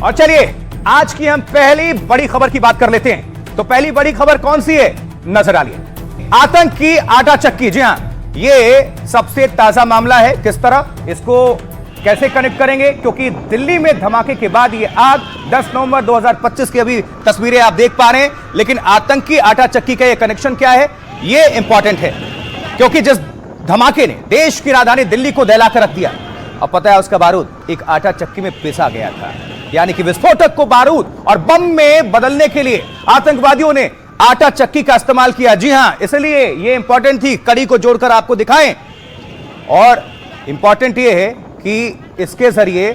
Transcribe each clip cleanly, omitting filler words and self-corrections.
और चलिए आज की हम पहली बड़ी खबर की बात कर लेते हैं। तो पहली बड़ी खबर कौन सी है, नजर डालिए। आतंक की आटा चक्की। जी हां, यह सबसे ताजा मामला है। किस तरह इसको कैसे कनेक्ट करेंगे, क्योंकि दिल्ली में धमाके के बाद ये आग 10 नवंबर 2025 की अभी तस्वीरें आप देख पा रहे हैं, लेकिन आतंक की आटा चक्की का ये कनेक्शन क्या है, ये इंपॉर्टेंट है, क्योंकि जिस धमाके ने देश की राजधानी दिल्ली को दहलाकर रख दिया, अब पता है उसका बारूद एक आटा चक्की में पिसा गया था। यानी कि विस्फोटक को बारूद और बम में बदलने के लिए आतंकवादियों ने आटा चक्की का इस्तेमाल किया। जी हां, इसलिए यह इंपॉर्टेंट थी, कड़ी को जोड़कर आपको दिखाएं। और इंपॉर्टेंट यह है कि इसके जरिए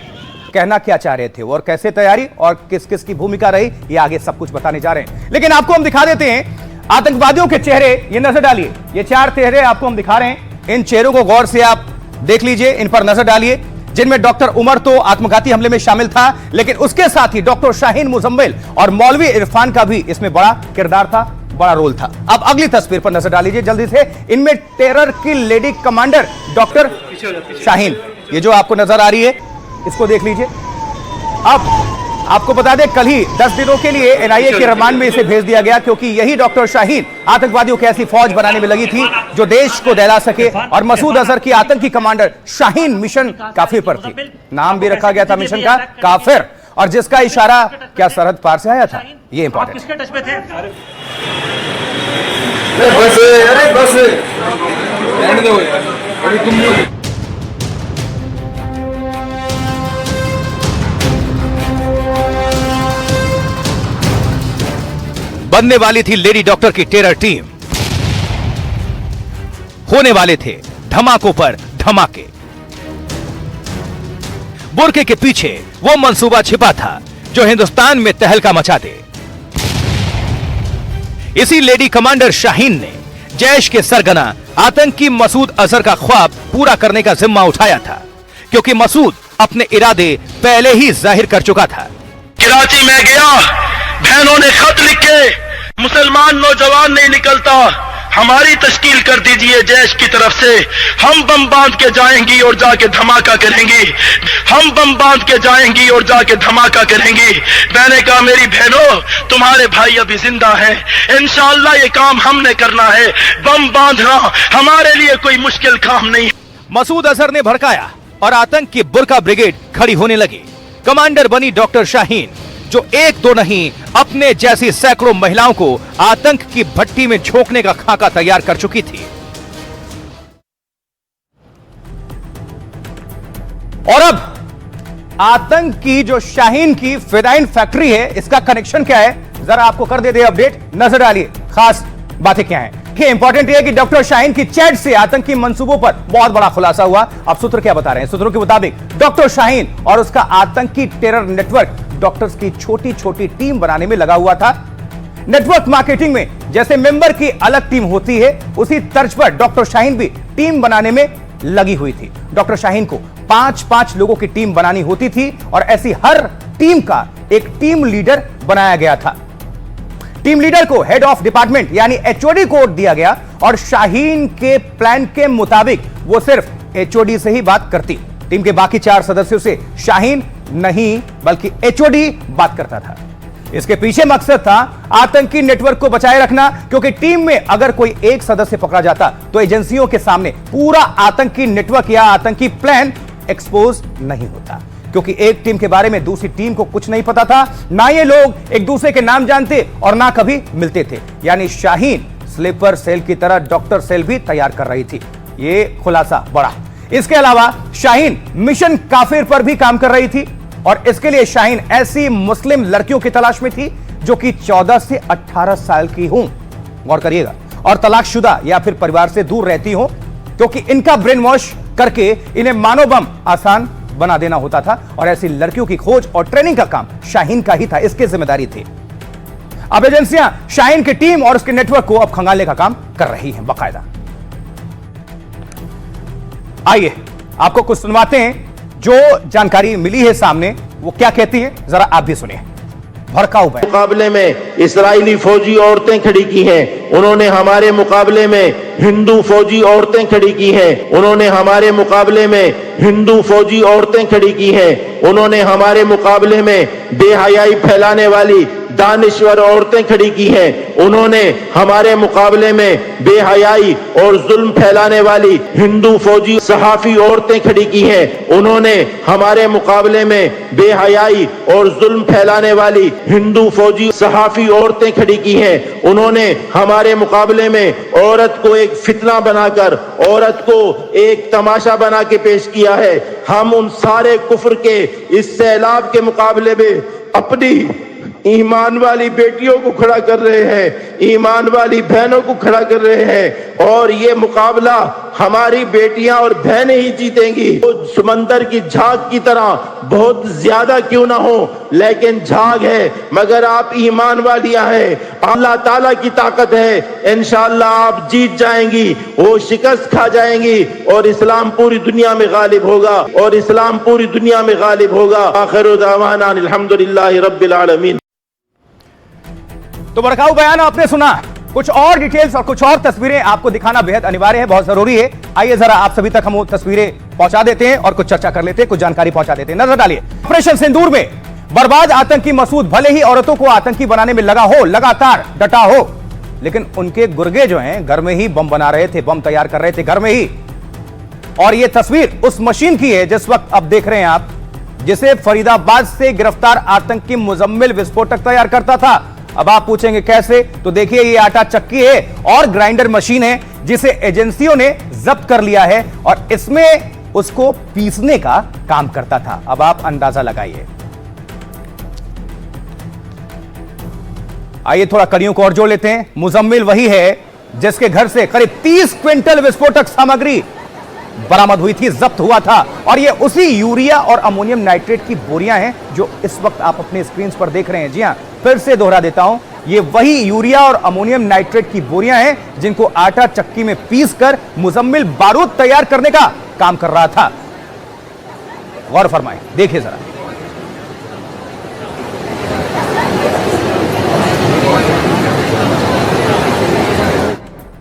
कहना क्या चाह रहे थे और कैसे तैयारी और किस किस की भूमिका रही, ये आगे सब कुछ बताने जा रहे हैं। लेकिन आपको हम दिखा देते हैं आतंकवादियों के चेहरे। ये नजर डालिए, ये 4 चेहरे आपको हम दिखा रहे हैं। इन चेहरों को गौर से आप देख लीजिए, इन पर नजर डालिए, जिनमें डॉक्टर उमर तो आत्मघाती हमले में शामिल था, लेकिन उसके साथ ही डॉक्टर शाहीन मुजम्मिल और मौलवी इरफान का भी इसमें बड़ा किरदार था, बड़ा रोल था। अब अगली तस्वीर पर नजर डालीजिए जल्दी से। इनमें टेरर की लेडी कमांडर डॉक्टर शाहीन, ये जो आपको नजर आ रही है, इसको देख लीजिए। अब आपको बता दें, कल ही 10 दिनों के लिए एनआईए के रिमांड में इसे भेज दिया गया, क्योंकि यही डॉक्टर शाहीन आतंकवादियों की ऐसी फौज बनाने में लगी थी जो देश को दहला सके। और मसूद अजहर की आतंकी कमांडर शाहीन मिशन काफिर पर थी। नाम भी रखा गया था मिशन का काफिर, और जिसका इशारा क्या सरहद पार से आया था, ये इंपॉर्टेंट है। बनने वाली थी लेडी डॉक्टर की टेरर टीम, होने वाले थे धमाकों पर धमाके। बुरके के पीछे वो मंसूबा छिपा था जो हिंदुस्तान में तहलका मचा दे। इसी लेडी कमांडर शाहीन ने जैश के सरगना आतंकी मसूद अजहर का ख्वाब पूरा करने का जिम्मा उठाया था, क्योंकि मसूद अपने इरादे पहले ही जाहिर कर चुका था। कराची में गया, बहनों ने खत लिखे, मुसलमान नौजवान नहीं निकलता, हमारी तश्कील कर दीजिए जैश की तरफ से, हम बम बांध के जाएंगी और जाके धमाका करेंगी, हम बम बांध के जाएंगी और जाके धमाका करेंगी। मैंने कहा मेरी बहनों, तुम्हारे भाई अभी जिंदा हैं, इंशाअल्लाह ये काम हमने करना है, बम बांधना हमारे लिए कोई मुश्किल काम नहीं। मसूद अजहर ने भड़काया और आतंक की बुरका ब्रिगेड खड़ी होने लगी। कमांडर बनी डॉक्टर शाहीन, जो एक दो नहीं अपने जैसी सैकड़ों महिलाओं को आतंक की भट्टी में झोंकने का खाका तैयार कर चुकी थी। और अब आतंक की जो शाहीन की फिदाइन फैक्ट्री है, इसका कनेक्शन क्या है, जरा आपको कर दे अपडेट। नजर डालिए खास बातें क्या हैं। ये इंपॉर्टेंट है कि डॉक्टर शाहीन की चैट से आतंकी मंसूबों पर बहुत बड़ा खुलासा हुआ। अब सूत्र क्या बता रहे हैं, सूत्रों के मुताबिक डॉक्टर शाहीन और उसका आतंकी टेरर नेटवर्क डॉक्टर्स की छोटी छोटी टीम बनाने में लगा हुआ था। नेटवर्क मार्केटिंग में जैसे मेंबर की अलग टीम होती है, उसी तर्ज पर डॉक्टर शाहीन भी टीम बनाने में लगी हुई थी। डॉक्टर शाहीन को 5-5 लोगों की टीम बनानी होती थी और ऐसी हर टीम का एक टीम लीडर बनाया गया था। टीम लीडर को हेड ऑफ डिपार्टमेंट यानी एचओडी कोड दिया गया और शाहीन के प्लान के मुताबिक वो सिर्फ एचओडी से ही बात करती। टीम के बाकी 4 सदस्यों से शाहीन नहीं बल्कि एचओडी बात करता था। इसके पीछे मकसद था आतंकी नेटवर्क को बचाए रखना, क्योंकि टीम में अगर कोई एक सदस्य पकड़ा जाता तो एजेंसियों के सामने पूरा आतंकी नेटवर्क या आतंकी प्लान एक्सपोज नहीं होता, क्योंकि एक टीम के बारे में दूसरी टीम को कुछ नहीं पता था, ना ये लोग एक दूसरे के नाम जानते और ना कभी मिलते थे। यानी शाहीन स्लीपर सेल की तरह डॉक्टर सेल भी तैयार कर रही थी। ये खुलासा बड़ा। इसके अलावा शाहीन मिशन काफिर पर भी काम कर रही थी और इसके लिए शाहीन ऐसी मुस्लिम लड़कियों की तलाश में थी जो कि 14 से 18 साल की हों, गौर करिएगा, और तलाकशुदा या फिर परिवार से दूर रहती हो, क्योंकि इनका ब्रेन वॉश करके इन्हें मानव बम आसान बना देना होता था। और ऐसी लड़कियों की खोज और ट्रेनिंग का काम शाहीन का ही था, इसकी जिम्मेदारी थी। अब एजेंसियां शाहीन की टीम और उसके नेटवर्क को अब खंगालने का काम कर रही हैं बाकायदा। आइए आपको कुछ सुनवाते हैं जो जानकारी मिली है सामने, वो क्या कहती है, जरा आप भी सुनिए। भड़काऊ मुकाबले में इस्राएली फौजी औरतें खड़ी की हैं, उन्होंने हमारे मुकाबले में हिंदू फौजी औरतें खड़ी की हैं, उन्होंने हमारे मुकाबले में हिंदू फौजी औरतें खड़ी की हैं, उन्होंने हमारे मुकाबले में बेहयाई फैलाने वाली दानिश्वर औरतें खड़ी की हैं। उन्होंने हमारे मुकाबले में बेहयाई और जुल्म फैलाने वाली हिंदू फौजी सहाफी औरतें खड़ी की हैं। उन्होंने हमारे मुकाबले में बेहयाई और जुल्म फैलाने वाली हिंदू फौजी सहाफी औरतें खड़ी की हैं। उन्होंने हमारे मुकाबले में औरत को एक फितना बनाकर, औरत को एक तमाशा बना के पेश किया है। हम उन सारे कुफ्र के इस सैलाब के मुकाबले में अपनी ईमान वाली बेटियों को खड़ा कर रहे हैं, ईमान वाली बहनों को खड़ा कर रहे हैं, और ये मुकाबला हमारी बेटियां और बहनें ही जीतेंगी। तो समंदर की झाग की तरह बहुत ज्यादा क्यों ना हो, लेकिन झाग है, मगर आप ईमान वालियां हैं, अल्लाह ताला की ताकत है। इंशाअल्लाह आप जीत जाएंगी, वो शिकस्त खा जाएंगी और इस्लाम पूरी दुनिया में गालिब होगा, और इस्लाम पूरी दुनिया में गालिब होगा। आखिर दावाना अल्हम्दुलिल्लाहि रब्बिल आलमीन। तो भड़काऊ बयान आपने सुना, कुछ और डिटेल्स और कुछ और तस्वीरें आपको दिखाना बेहद अनिवार्य है, बहुत जरूरी है। आइए जरा आप सभी तक हम वो तस्वीरें पहुंचा देते हैं और कुछ चर्चा कर लेते हैं, कुछ जानकारी पहुंचा देते हैं। नजर डालिए, ऑपरेशन सिंदूर में बर्बाद आतंकी मसूद भले ही औरतों को आतंकी बनाने में लगा हो, लगातार डटा हो, लेकिन उनके गुर्गे जो हैं घर में ही बम बना रहे थे, बम तैयार कर रहे थे घर में ही। और यह तस्वीर उस मशीन की है जिस वक्त अब देख रहे हैं आप, जिसे फरीदाबाद से गिरफ्तार आतंकी मुजम्मिल विस्फोटक तैयार करता था। अब आप पूछेंगे कैसे, तो देखिए ये आटा चक्की है और ग्राइंडर मशीन है जिसे एजेंसियों ने जब्त कर लिया है और इसमें उसको पीसने का काम करता था। अब आप अंदाजा लगाइए। आइए थोड़ा कड़ियों को और जोड़ लेते हैं। मुजम्मिल वही है जिसके घर से करीब 30 क्विंटल विस्फोटक सामग्री बरामद हुई थी, जब्त हुआ था, और ये उसी यूरिया और अमोनियम नाइट्रेट की बोरियां हैं जो इस वक्त आप अपने स्क्रीन पर देख रहे हैं। जी हां, फिर से दोहरा देता हूं, ये वही यूरिया और अमोनियम नाइट्रेट की बोरियां हैं जिनको आटा चक्की में पीसकर मुजम्मिल बारूद तैयार करने का काम कर रहा था। गौर फरमाएं, देखिए जरा।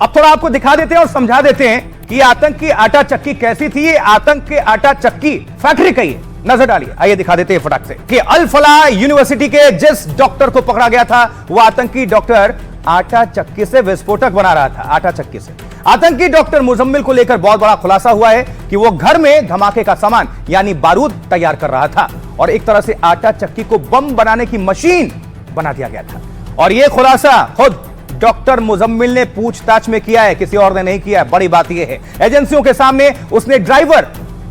अब थोड़ा आपको दिखा देते हैं और समझा देते हैं कि आतंक की आटा चक्की कैसी थी। ये आतंक के आटा चक्की फैक्ट्री का ही है। नजर डालिए, आइए दिखा देते हैं फटाक से कि अल फलाह यूनिवर्सिटी के जिस डॉक्टर को पकड़ा गया था, वो आतंकी डॉक्टर आटा चक्की से विस्फोटक बना रहा था। आटा चक्की से आतंकी डॉक्टर मुजम्मिल को लेकर बहुत बड़ा खुलासा हुआ है कि वो घर में धमाके का सामान यानी बारूद तैयार कर रहा था और एक तरह से आटा चक्की को बम बनाने की मशीन बना दिया गया था। और यह खुलासा खुद डॉक्टर मुजम्मिल ने पूछताछ में किया है, किसी और ने नहीं किया है। बड़ी बात यह है, एजेंसियों के सामने उसने ड्राइवर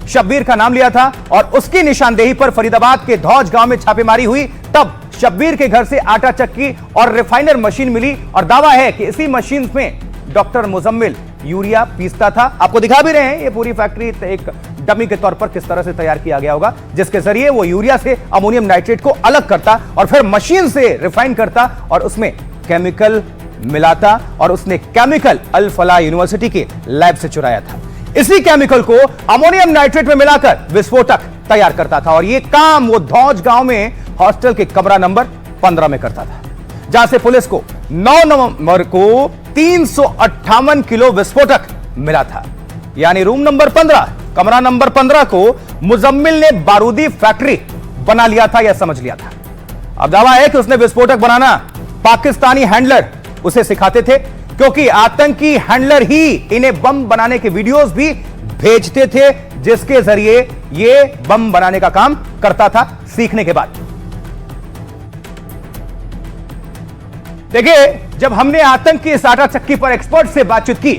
शब्बीर का नाम लिया था और उसकी निशानदेही पर फरीदाबाद के धौज गांव में छापेमारी हुई। तब शब्बीर के घर से आटा चक्की और रिफाइनर मशीन मिली और दावा है कि इसी मशीन में डॉक्टर मुजम्मिल यूरिया पीसता था। आपको दिखा भी रहे हैं ये पूरी फैक्ट्री एक डमी के तौर पर किस तरह से तैयार किया गया होगा, जिसके जरिए वो यूरिया से अमोनियम नाइट्रेट को अलग करता और फिर मशीन से रिफाइन करता और उसमें केमिकल मिलाता, और उसने केमिकल अल फलाह यूनिवर्सिटी के लैब से चुराया था। इसी केमिकल को अमोनियम नाइट्रेट में मिलाकर विस्फोटक तैयार करता था और यह काम वो धौज गांव में हॉस्टल के कमरा नंबर 15 में करता था, जहां से पुलिस को 9 नवंबर को 358 किलो विस्फोटक मिला था। यानी रूम नंबर 15, कमरा नंबर 15 को मुजम्मिल ने बारूदी फैक्ट्री बना लिया था या समझ लिया था। अब दावा है कि उसने विस्फोटक बनाना पाकिस्तानी हैंडलर उसे सिखाते थे, क्योंकि आतंकी हैंडलर ही इन्हें बम बनाने के वीडियोस भी भेजते थे, जिसके जरिए ये बम बनाने का काम करता था सीखने के बाद। देखिए, जब हमने आतंक की इस आटा चक्की पर एक्सपर्ट से बातचीत की,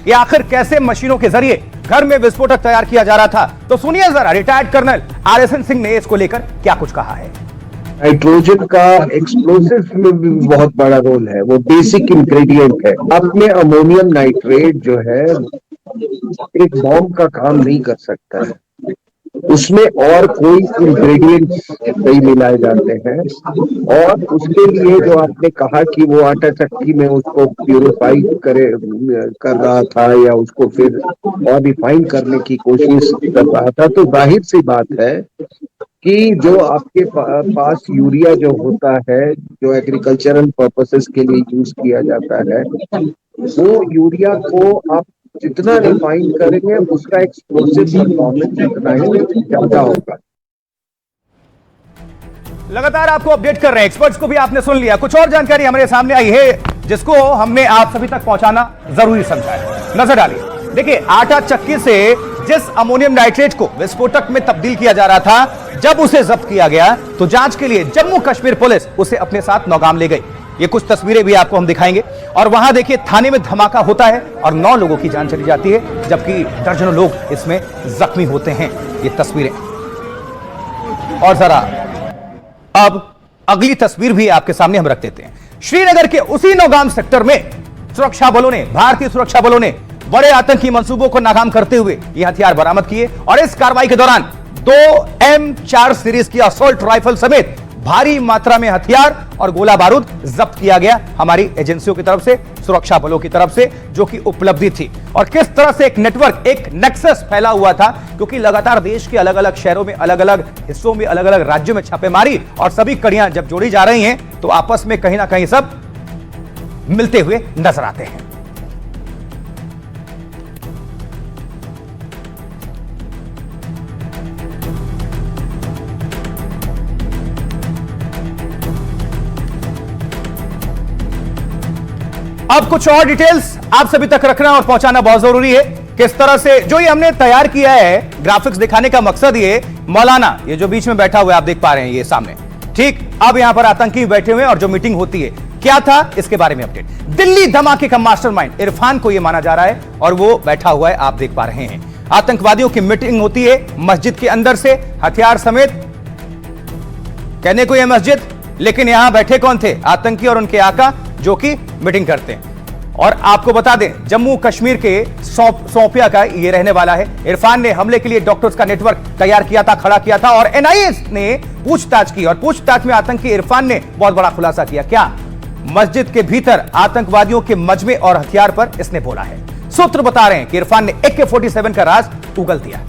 ये आखिर कैसे मशीनों के जरिए घर में विस्फोटक तैयार किया जा रहा था, तो सुनिए जरा रिटायर्ड कर्नल RSN सिंह ने इसको लेकर क्या कुछ कहा है। नाइट्रोजन का एक्सप्लोसिव में भी बहुत बड़ा रोल है, वो बेसिक इंग्रेडिएंट है। अपने अमोनियम नाइट्रेट जो है एक बॉम्ब का काम नहीं कर सकता है, उसमें और कोई इंग्रेडिएंट्स नहीं मिलाए जाते हैं। और उसके लिए जो आपने कहा कि वो आटा चक्की में उसको प्यूरिफाई कर रहा था या उसको फिर और रिफाइन करने की कोशिश कर रहा था, तो जाहिर सी बात है कि जो आपके पास यूरिया जो होता है, जो एग्रीकल्चरल पर्पसेस के लिए यूज किया जाता है, वो यूरिया को आप जितना रिफाइन करेंगे उसका एक्सप्लोसिव परफॉर्मेंस उतना ही ज्यादा होगा। लगातार आपको अपडेट कर रहे हैं, एक्सपर्ट्स को भी आपने सुन लिया। कुछ और जानकारी हमारे सामने आई है जिसको हमने आप सभी तक पहुंचाना जरूरी समझा है। नजर डालिए। देखिए, आटा चक्की से जिस अमोनियम नाइट्रेट को विस्फोटक में तब्दील किया जा रहा था, जब उसे जब्त किया गया तो जांच के लिए जम्मू कश्मीर पुलिस उसे अपने साथ नौगाम ले गई। ये कुछ तस्वीरें भी आपको हम दिखाएंगे। और वहां देखिए, थाने में धमाका होता है और 9 लोगों की जान चली जाती है, जबकि दर्जनों लोग इसमें जख्मी होते हैं। ये तस्वीरें। और जरा अब अगली तस्वीर भी आपके सामने हम रख देते हैं। श्रीनगर के उसी नौगाम सेक्टर में सुरक्षा बलों ने, भारतीय सुरक्षा बलों ने बड़े आतंकी मंसूबों को नाकाम करते हुए ये हथियार बरामद किए। और इस कार्रवाई के दौरान 2 M4 सीरीज की असॉल्ट राइफल समेत भारी मात्रा में हथियार और गोला बारूद जब्त किया गया हमारी एजेंसियों की तरफ से, सुरक्षा बलों की तरफ से, जो कि उपलब्धि थी। और किस तरह से एक नेटवर्क, एक नेक्सस फैला हुआ था, क्योंकि लगातार देश के अलग अलग शहरों में, अलग अलग हिस्सों में, अलग अलग राज्यों में छापेमारी और सभी कड़ियां जब जोड़ी जा रही हैं तो आपस में कहीं ना कहीं सब मिलते हुए नजर आते हैं। अब कुछ और डिटेल्स आप सभी तक रखना और पहुंचाना बहुत जरूरी है। किस तरह से जो ये हमने तैयार किया है, ग्राफिक्स दिखाने का मकसद ये, मौलाना ये जो बीच में बैठा हुआ है, आप देख पा रहे हैं ये सामने, ठीक। अब यहां पर आतंकी बैठे हुए हैं और जो मीटिंग होती है, क्या था इसके बारे में अपडेट। दिल्ली धमाके का मास्टरमाइंड इरफान को यह माना जा रहा है और वो बैठा हुआ है, आप देख पा रहे हैं। आतंकवादियों की मीटिंग होती है मस्जिद के अंदर से, हथियार समेत। कहने को यह मस्जिद, लेकिन यहां बैठे कौन थे? आतंकी और उनके आका, जो कि मीटिंग करते हैं। और आपको बता दें, जम्मू कश्मीर के सोपिया का ये रहने वाला है। इरफान ने हमले के लिए डॉक्टर्स का नेटवर्क तैयार किया था, खड़ा किया था, और एनआईए ने पूछताछ की और पूछताछ में आतंकी इरफान ने बहुत बड़ा खुलासा किया। क्या? मस्जिद के भीतर आतंकवादियों के मजमे और हथियार पर इसने बोला है। सूत्र बता रहे हैं कि इरफान ने AK-47 का राज उगल दिया।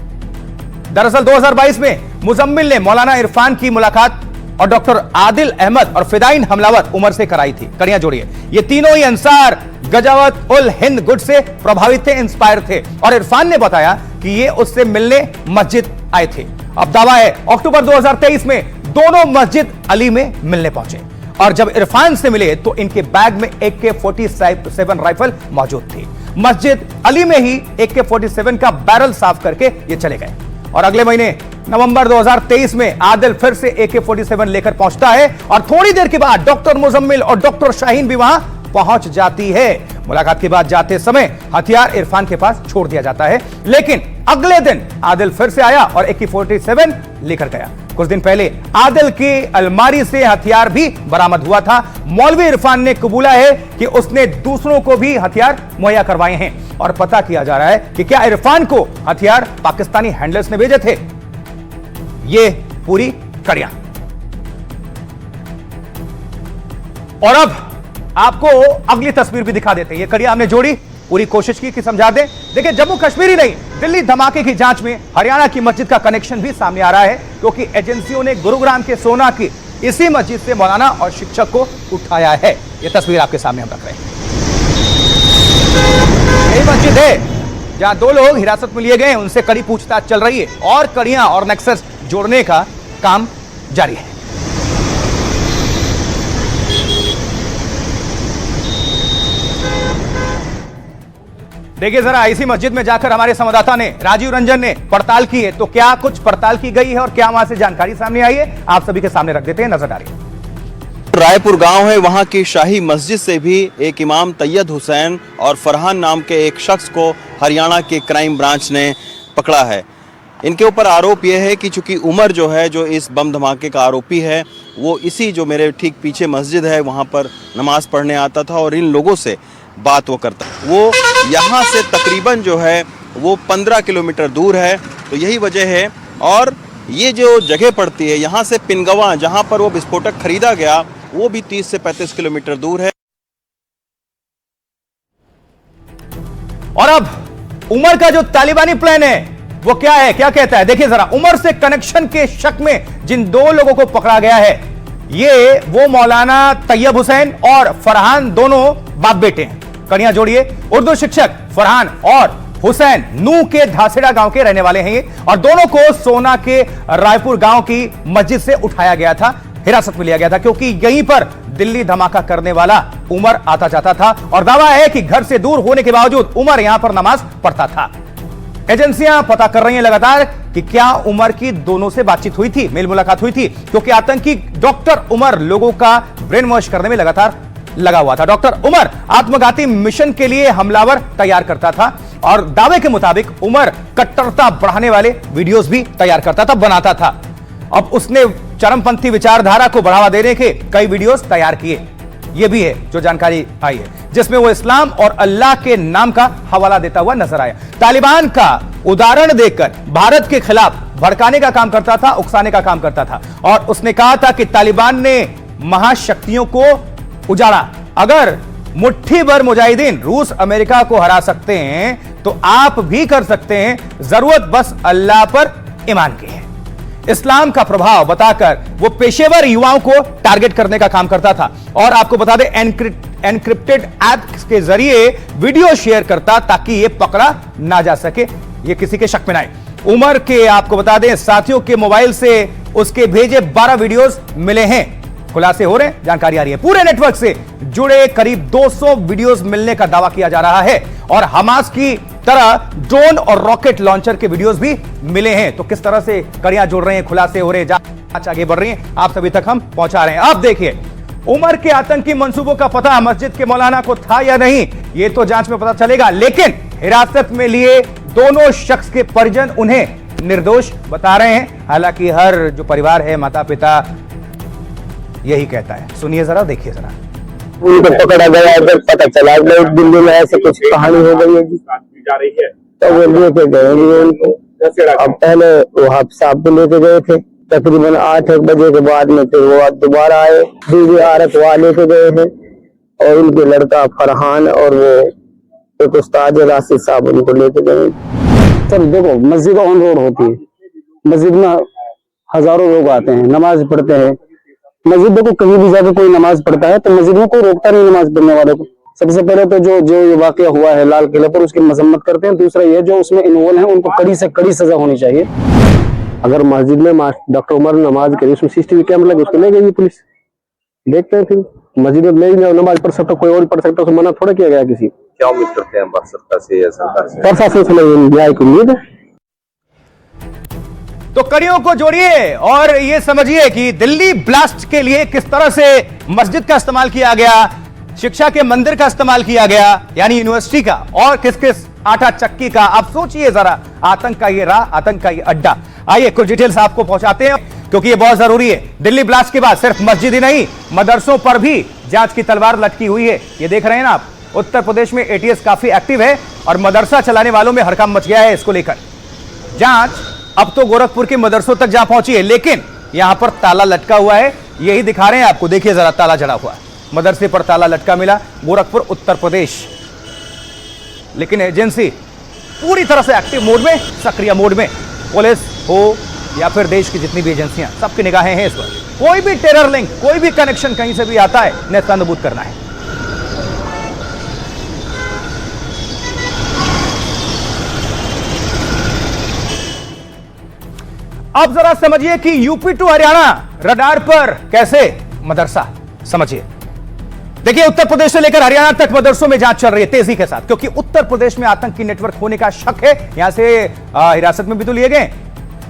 दरअसल 2022 में मुजम्मिल ने मौलाना इरफान की मुलाकात और डॉक्टर आदिल अहमद और फिदाइन हमलावर उमर से कराई थी। कड़ियां जोड़िए, ये तीनों ही अंसार गजावत उल हिंद गुट से प्रभावित थे, इंस्पायर थे। और इरफान ने बताया कि ये उससे मिलने मस्जिद आए थे। अब दावा है अक्टूबर 2023 में दोनों मस्जिद अली में मिलने पहुंचे और जब इरफान से मिले तो इनके बैग में AK-47 राइफल मौजूद थी। मस्जिद अली में ही AK-47 का बैरल साफ करके ये चले गए। और अगले महीने नवंबर 2023 में आदिल फिर से AK-47 लेकर पहुंचता है और थोड़ी देर के बाद डॉक्टर मुजम्मिल और डॉक्टर शाहीन भी वहां पहुंच जाती है। मुलाकात के बाद जाते समय हथियार इरफान के पास छोड़ दिया जाता है, लेकिन अगले दिन आदिल फिर से आया और AK-47 लेकर गया। कुछ दिन पहले आदिल की अलमारी से हथियार भी बरामद हुआ था। मौलवी इरफान ने कबूला है कि उसने दूसरों को भी हथियार मुहैया करवाए हैं और पता किया जा रहा है कि क्या इरफान को हथियार पाकिस्तानी हैंडलर्स ने भेजे थे। ये पूरी कड़ियां। और अब आपको अगली तस्वीर भी दिखा देते हैं। ये कड़ियां हमने जोड़ी, पूरी कोशिश की कि समझा दें। देखिए, जम्मू कश्मीर ही नहीं, दिल्ली धमाके की जांच में हरियाणा की मस्जिद का कनेक्शन भी सामने आ रहा है, क्योंकि एजेंसियों ने गुरुग्राम के सोना की इसी मस्जिद से मौलाना और शिक्षक को उठाया है। यह तस्वीर आपके सामने हम रख रहे हैं। यही मस्जिद है जहां 2 लोग हिरासत में लिए गए हैं, उनसे कड़ी पूछताछ चल रही है और कड़ियां और नेक्सस जोड़ने का काम जारी है। देखिए जरा, इसी मस्जिद में जाकर हमारे संवाददाता ने, राजीव रंजन ने पड़ताल की है। तो क्या कुछ पड़ताल की गई है और क्या वहां से जानकारी सामने आई है, आप सभी के सामने रख देते हैं। नजर डालिए। रायपुर गांव है, वहां की शाही मस्जिद से भी एक इमाम तैयद हुसैन और फरहान नाम के एक शख्स को हरियाणा के क्राइम ब्रांच ने पकड़ा है। इनके ऊपर आरोप यह है कि चूंकि उमर जो है, जो इस बम धमाके का आरोपी है, वो इसी जो मेरे ठीक पीछे मस्जिद है वहाँ पर नमाज पढ़ने आता था और इन लोगों से बात वो करता। वो यहाँ से तकरीबन जो है वो 15 किलोमीटर दूर है। तो यही वजह है। और ये जो जगह पड़ती है यहाँ से पिनगवा, जहाँ पर वो विस्फोटक खरीदा गया, वो भी 30 से 35 किलोमीटर दूर है। और अब उमर का जो तालिबानी प्लान है वो क्या है, क्या कहता है, देखिए जरा। उमर से कनेक्शन के शक में जिन 2 लोगों को पकड़ा गया है, ये वो मौलाना तैयब हुसैन और फरहान, दोनों बाप बेटे हैं। कड़ियां जोड़िए, उर्दू शिक्षक फरहान और हुसैन नू के धासेड़ा गांव के रहने वाले हैं ये, और दोनों को सोना के रायपुर गांव की मस्जिद से उठाया गया था। हिरासत में लिया गया था, क्योंकि यहीं पर दिल्ली धमाका करने वाला उमर आता जाता था और दावा है कि घर से दूर होने के बावजूद उमर यहां पर नमाज पढ़ता था। एजेंसियां पता कर रही हैं लगातार कि क्या उमर की दोनों से बातचीत हुई थी, मेल मुलाकात हुई थी, क्योंकि आतंकी डॉक्टर उमर लोगों का ब्रेन वॉश करने में लगातार लगा हुआ था। डॉक्टर उमर आत्मघाती मिशन के लिए हमलावर तैयार करता था और दावे के मुताबिक उमर कट्टरता बढ़ाने वाले वीडियोस भी तैयार करता था, बनाता था। अब उसने चरमपंथी विचारधारा को बढ़ावा देने के कई वीडियोस तैयार किए। यह भी है जो जानकारी आई है, जिसमें वो इस्लाम और अल्लाह के नाम का हवाला देता हुआ नजर आया। तालिबान का उदाहरण देकर भारत के खिलाफ भड़काने का काम करता था, उकसाने का काम करता था और उसने कहा था कि तालिबान ने महाशक्तियों को उजाड़ा। अगर मुट्ठी भर मुजाहिदीन रूस अमेरिका को हरा सकते हैं तो आप भी कर सकते हैं, जरूरत बस अल्लाह पर ईमान की है। इस्लाम का प्रभाव बताकर वो पेशेवर युवाओं को टारगेट करने का काम करता था और आपको बता दें एनक्रिप्टेड ऐप के जरिए वीडियो शेयर करता ताकि ये पकड़ा ना जा सके, ये किसी के शक में ना आए। उमर के आपको बता दें साथियों के मोबाइल से उसके भेजे 12 वीडियोस मिले हैं, खुलासे हो रहे हैं, जानकारी आ रही है। पूरे नेटवर्क से जुड़े करीब 200 वीडियोस मिलने का दावा किया जा रहा है और हमास की तरह ड्रोन और रॉकेट लॉन्चर के वीडियोस भी मिले हैं। तो किस तरह से कड़ियां जुड़ रहे हैं, खुलासे हो रहे हैं, जांच आगे बढ़ रही है, आप सभी तक हम पहुंचा रहे हैं। अब देखिए, उमर के आतंकी मंसूबों का पता मस्जिद के मौलाना को था या नहीं, यह तो जांच में पता चलेगा, लेकिन हिरासत में लिए दोनों शख्स के परिजन उन्हें निर्दोष बता रहे हैं। हालांकि हर जो परिवार है, माता पिता यही कहता है। सुनिए जरा, देखिए जरा। उनको पकड़ा गया, अगर पता चला दिल्ली में ऐसे कुछ कहानी हो गई है जी, तो वो लेके गए उनको। अब पहले वो हाफ साहब भी लेके गए थे, तकरीबन 8 बजे के बाद में फिर वो दोबारा आए, दूसरे आरक वहाँ लेके गए हैं और उनके लड़का फरहान और वो एक उस्ताद राशिद साहब उनको लेके गए। सर देखो, मस्जिद ऑन रोड होती है, मस्जिद में हजारों लोग आते हैं, नमाज पढ़ते हैं। मस्जिद देखो कहीं भी जाकर कोई नमाज पढ़ता है तो मस्जिद में कोई रोकता नहीं नमाज पढ़ने वाले को। सबसे पहले तो जो ये वाकया हुआ है लाल किले पर, उसकी मजम्मत करते हैं। दूसरा ये जो उसमें इन्वॉल्व है उनको कड़ी से कड़ी सजा होनी चाहिए। अगर मस्जिद में डॉक्टर उमर नमाज करी, उसमें CCTV कैमरा लगे, उसको ले गई पुलिस, देखते हैं। फिर मस्जिद में नहीं नमाज पढ़ सकता, कोई और पढ़ सकता, उसको मना थोड़ा किया गया किसी। क्या उम्मीद करते हैं सरकार से या सरकार से? प्रशासन से न्याय की उम्मीद है। तो कड़ियों को जोड़िए और ये समझिए कि दिल्ली ब्लास्ट के लिए किस तरह से मस्जिद का इस्तेमाल किया गया, शिक्षा के मंदिर का इस्तेमाल किया गया, यानी यूनिवर्सिटी का, और किस किस आटा चक्की का। आप सोचिए जरा, आतंक का ये राह, आतंक का ये अड्डा। आइए कुछ डिटेल्स आपको पहुंचाते हैं क्योंकि ये बहुत जरूरी है। दिल्ली ब्लास्ट के बाद सिर्फ मस्जिद ही नहीं, मदरसों पर भी जांच की तलवार लटकी हुई है। ये देख रहे हैं ना आप, उत्तर प्रदेश में ATS काफी एक्टिव है और मदरसा चलाने वालों में हड़कंप मच गया है इसको लेकर। जांच अब तो गोरखपुर के मदरसों तक जा पहुंची है, लेकिन यहां पर ताला लटका हुआ है, यही दिखा रहे हैं आपको। देखिए जरा, ताला जड़ा हुआ है, मदरसे पर ताला लटका मिला, गोरखपुर उत्तर प्रदेश। लेकिन एजेंसी पूरी तरह से एक्टिव मोड में, सक्रिय मोड में, पुलिस हो या फिर देश की जितनी भी एजेंसियां, सबकी निगाहें हैं इस पर। कोई भी टेरर लिंक, कोई भी कनेक्शन कहीं से भी आता है, नेस्तनाबूद करना है। अब जरा समझिए कि यूपी टू हरियाणा रडार पर कैसे मदरसा, समझिए। देखिए, उत्तर प्रदेश से लेकर हरियाणा तक मदरसों में जांच चल रही है तेजी के साथ, क्योंकि उत्तर प्रदेश में आतंकी नेटवर्क होने का शक है। यहां से हिरासत में भी तो लिए गए,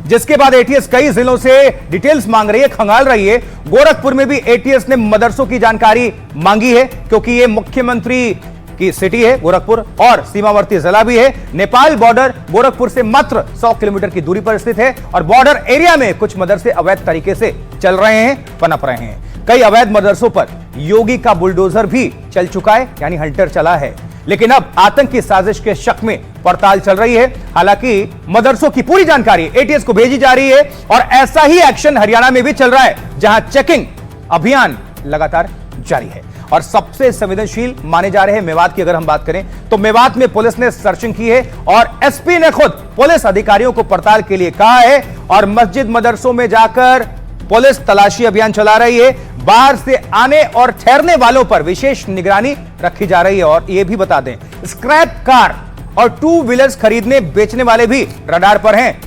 जिसके बाद ATS कई जिलों से डिटेल्स मांग रही है, खंगाल रही है। गोरखपुर में भी ATS ने मदरसों की जानकारी मांगी है, क्योंकि यह मुख्यमंत्री की सिटी है गोरखपुर और सीमावर्ती जिला भी है। नेपाल बॉर्डर गोरखपुर से मात्र 100 किलोमीटर की दूरी पर स्थित है और बॉर्डर एरिया में कुछ मदरसे अवैध तरीके से चल रहे हैं, पनप रहे हैं। कई अवैध मदरसों पर योगी का बुलडोजर भी चल चुका है, यानी हंटर चला है। लेकिन अब आतंक की साजिश के शक में पड़ताल चल रही है। हालांकि मदरसों की पूरी जानकारी ATS को भेजी जा रही है और ऐसा ही एक्शन हरियाणा में भी चल रहा है, जहां चेकिंग अभियान लगातार जारी है। और सबसे संवेदनशील माने जा रहे हैं मेवात की अगर हम बात करें तो मेवात में पुलिस ने सर्चिंग की है और SP ने खुद पुलिस अधिकारियों को पड़ताल के लिए कहा है और मस्जिद मदरसों में जाकर पुलिस तलाशी अभियान चला रही है। बाहर से आने और ठहरने वालों पर विशेष निगरानी रखी जा रही है। और यह भी बता दें, स्क्रैप कार और 2 व्हीलर्स खरीदने बेचने वाले भी रडार पर हैं।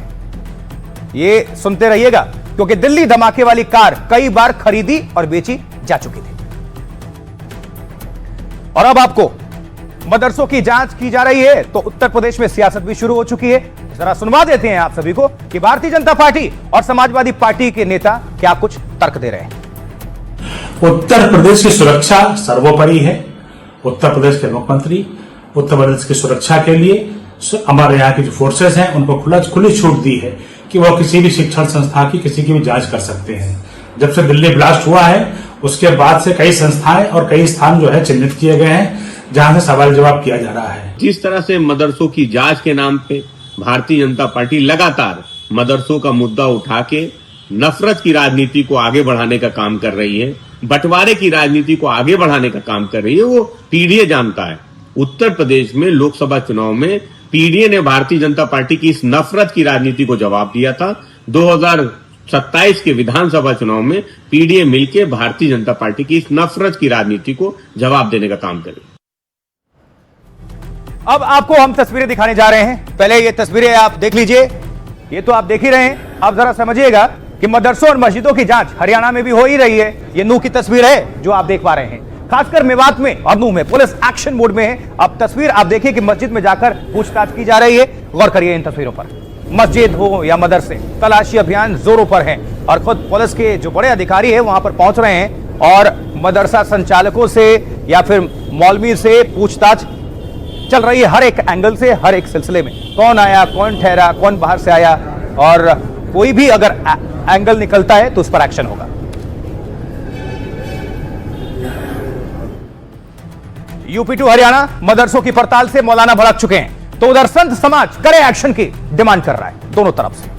ये सुनते रहिएगा, क्योंकि दिल्ली धमाके वाली कार कई बार खरीदी और बेची जा चुकी थी। और अब आपको मदरसों की जांच की जा रही है तो उत्तर प्रदेश में सियासत भी शुरू हो चुकी है। जरा सुनवा देते हैं आप सभी को कि भारतीय जनता पार्टी और समाजवादी पार्टी के नेता क्या कुछ तर्क दे रहे हैं। उत्तर प्रदेश की सुरक्षा सर्वोपरि है। उत्तर प्रदेश के मुख्यमंत्री उत्तर प्रदेश की सुरक्षा के लिए हमारे यहाँ की जो फोर्सेस हैं उनको खुली छूट दी है कि वो किसी भी शिक्षण संस्था की किसी की भी जांच कर सकते हैं। जब से दिल्ली ब्लास्ट हुआ है उसके बाद से कई संस्थाएं और कई स्थान जो है चिन्हित किए गए हैं जहां से सवाल जवाब किया जा रहा है। जिस तरह से मदरसों की जांच के नाम पे भारतीय जनता पार्टी लगातार मदरसों का मुद्दा उठा के नफरत की राजनीति को आगे बढ़ाने का काम कर रही है, बंटवारे की राजनीति को आगे बढ़ाने का काम कर रही है, वो पीडीए जानता है। उत्तर प्रदेश में लोकसभा चुनाव में पीडीए ने भारतीय जनता पार्टी की इस नफरत की राजनीति को जवाब दिया था। 2027 के विधानसभा चुनाव में पीडीए मिलकर भारतीय जनता पार्टी की इस नफरत की राजनीति को जवाब देने का काम करे। अब आपको हम तस्वीरें दिखाने जा रहे हैं। पहले ये तस्वीरें आप देख लीजिए, ये तो आप देख ही रहे हैं। अब जरा समझिएगा कि मदरसों और मस्जिदों की जांच हरियाणा में भी हो ही रही है। ये नूह की तस्वीर है जो आप देख पा रहे हैं। खासकर मेवात में और नूह में पुलिस एक्शन मोड में है। अब तस्वीर आप देखिए कि मस्जिद में जाकर पूछताछ की जा रही है। गौर करिए इन तस्वीरों पर। मस्जिद हो या मदरसे, तलाशी अभियान जोरों पर है और खुद पुलिस के जो बड़े अधिकारी है वहां पर पहुंच रहे हैं और मदरसा संचालकों से या फिर मौलवी से पूछताछ चल रही है। हर एक एंगल से, हर एक सिलसिले में कौन आया, कौन ठहरा, कौन बाहर से आया, और कोई भी अगर एंगल निकलता है तो उस पर एक्शन होगा। यूपी टू हरियाणा मदरसों की पड़ताल से मौलाना भड़क चुके हैं तो उधर संत समाज कड़े एक्शन की डिमांड कर रहा है दोनों तरफ से।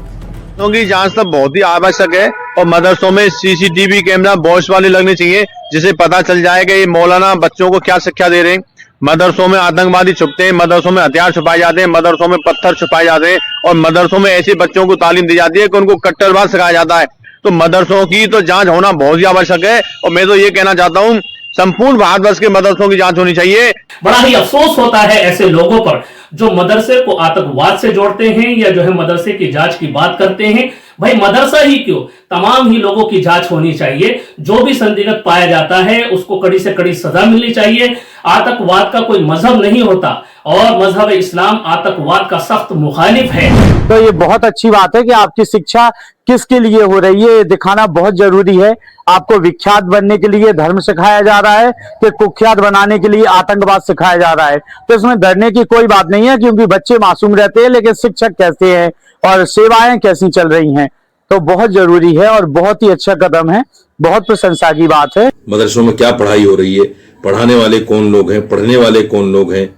की जांच तो बहुत ही आवश्यक है और मदरसों में सीसीटीवी कैमरा बॉक्स वाले लगने चाहिए जिससे पता चल जाएगा ये मौलाना बच्चों को क्या शिक्षा दे रहे हैं। मदरसों में आतंकवादी छुपते हैं, मदरसों में हथियार छुपाए जाते हैं, मदरसों में पत्थर छुपाए जाते हैं और मदरसों में ऐसे बच्चों को तालीम दी जाती है कि उनको कट्टरवाद सिखाया जाता है। तो मदरसों की तो जांच होना बहुत ही आवश्यक है और मैं तो ये कहना चाहता हूँ संपूर्ण भारतवर्ष के मदरसों की जांच होनी चाहिए। बड़ा ही अफसोस होता है ऐसे लोगों पर जो मदरसे को आतंकवाद से जोड़ते हैं या जो है मदरसे की जांच की बात करते हैं। भाई मदरसा ही क्यों, तमाम ही लोगों की जांच होनी चाहिए। जो भी संदिग्ध पाया जाता है उसको कड़ी से कड़ी सजा मिलनी चाहिए। आतंकवाद का कोई मजहब नहीं होता और मजहब इस्लाम आतंकवाद का सख्त मुखालिफ है। तो ये बहुत अच्छी बात है कि आपकी शिक्षा किसके लिए हो रही है ये दिखाना बहुत जरूरी है। आपको विख्यात बनने के लिए धर्म सिखाया जा रहा है कि कुख्यात बनाने के लिए आतंकवाद सिखाया जा रहा है। तो इसमें डरने की कोई बात नहीं है क्योंकि बच्चे मासूम रहते हैं, लेकिन शिक्षक कैसे हैं और सेवाएं कैसी चल रही हैं, तो बहुत जरूरी है और बहुत ही अच्छा कदम है, बहुत प्रशंसा की बात है। मदरसों में क्या पढ़ाई हो रही है, पढ़ाने वाले कौन लोग हैं, पढ़ने वाले कौन लोग हैं,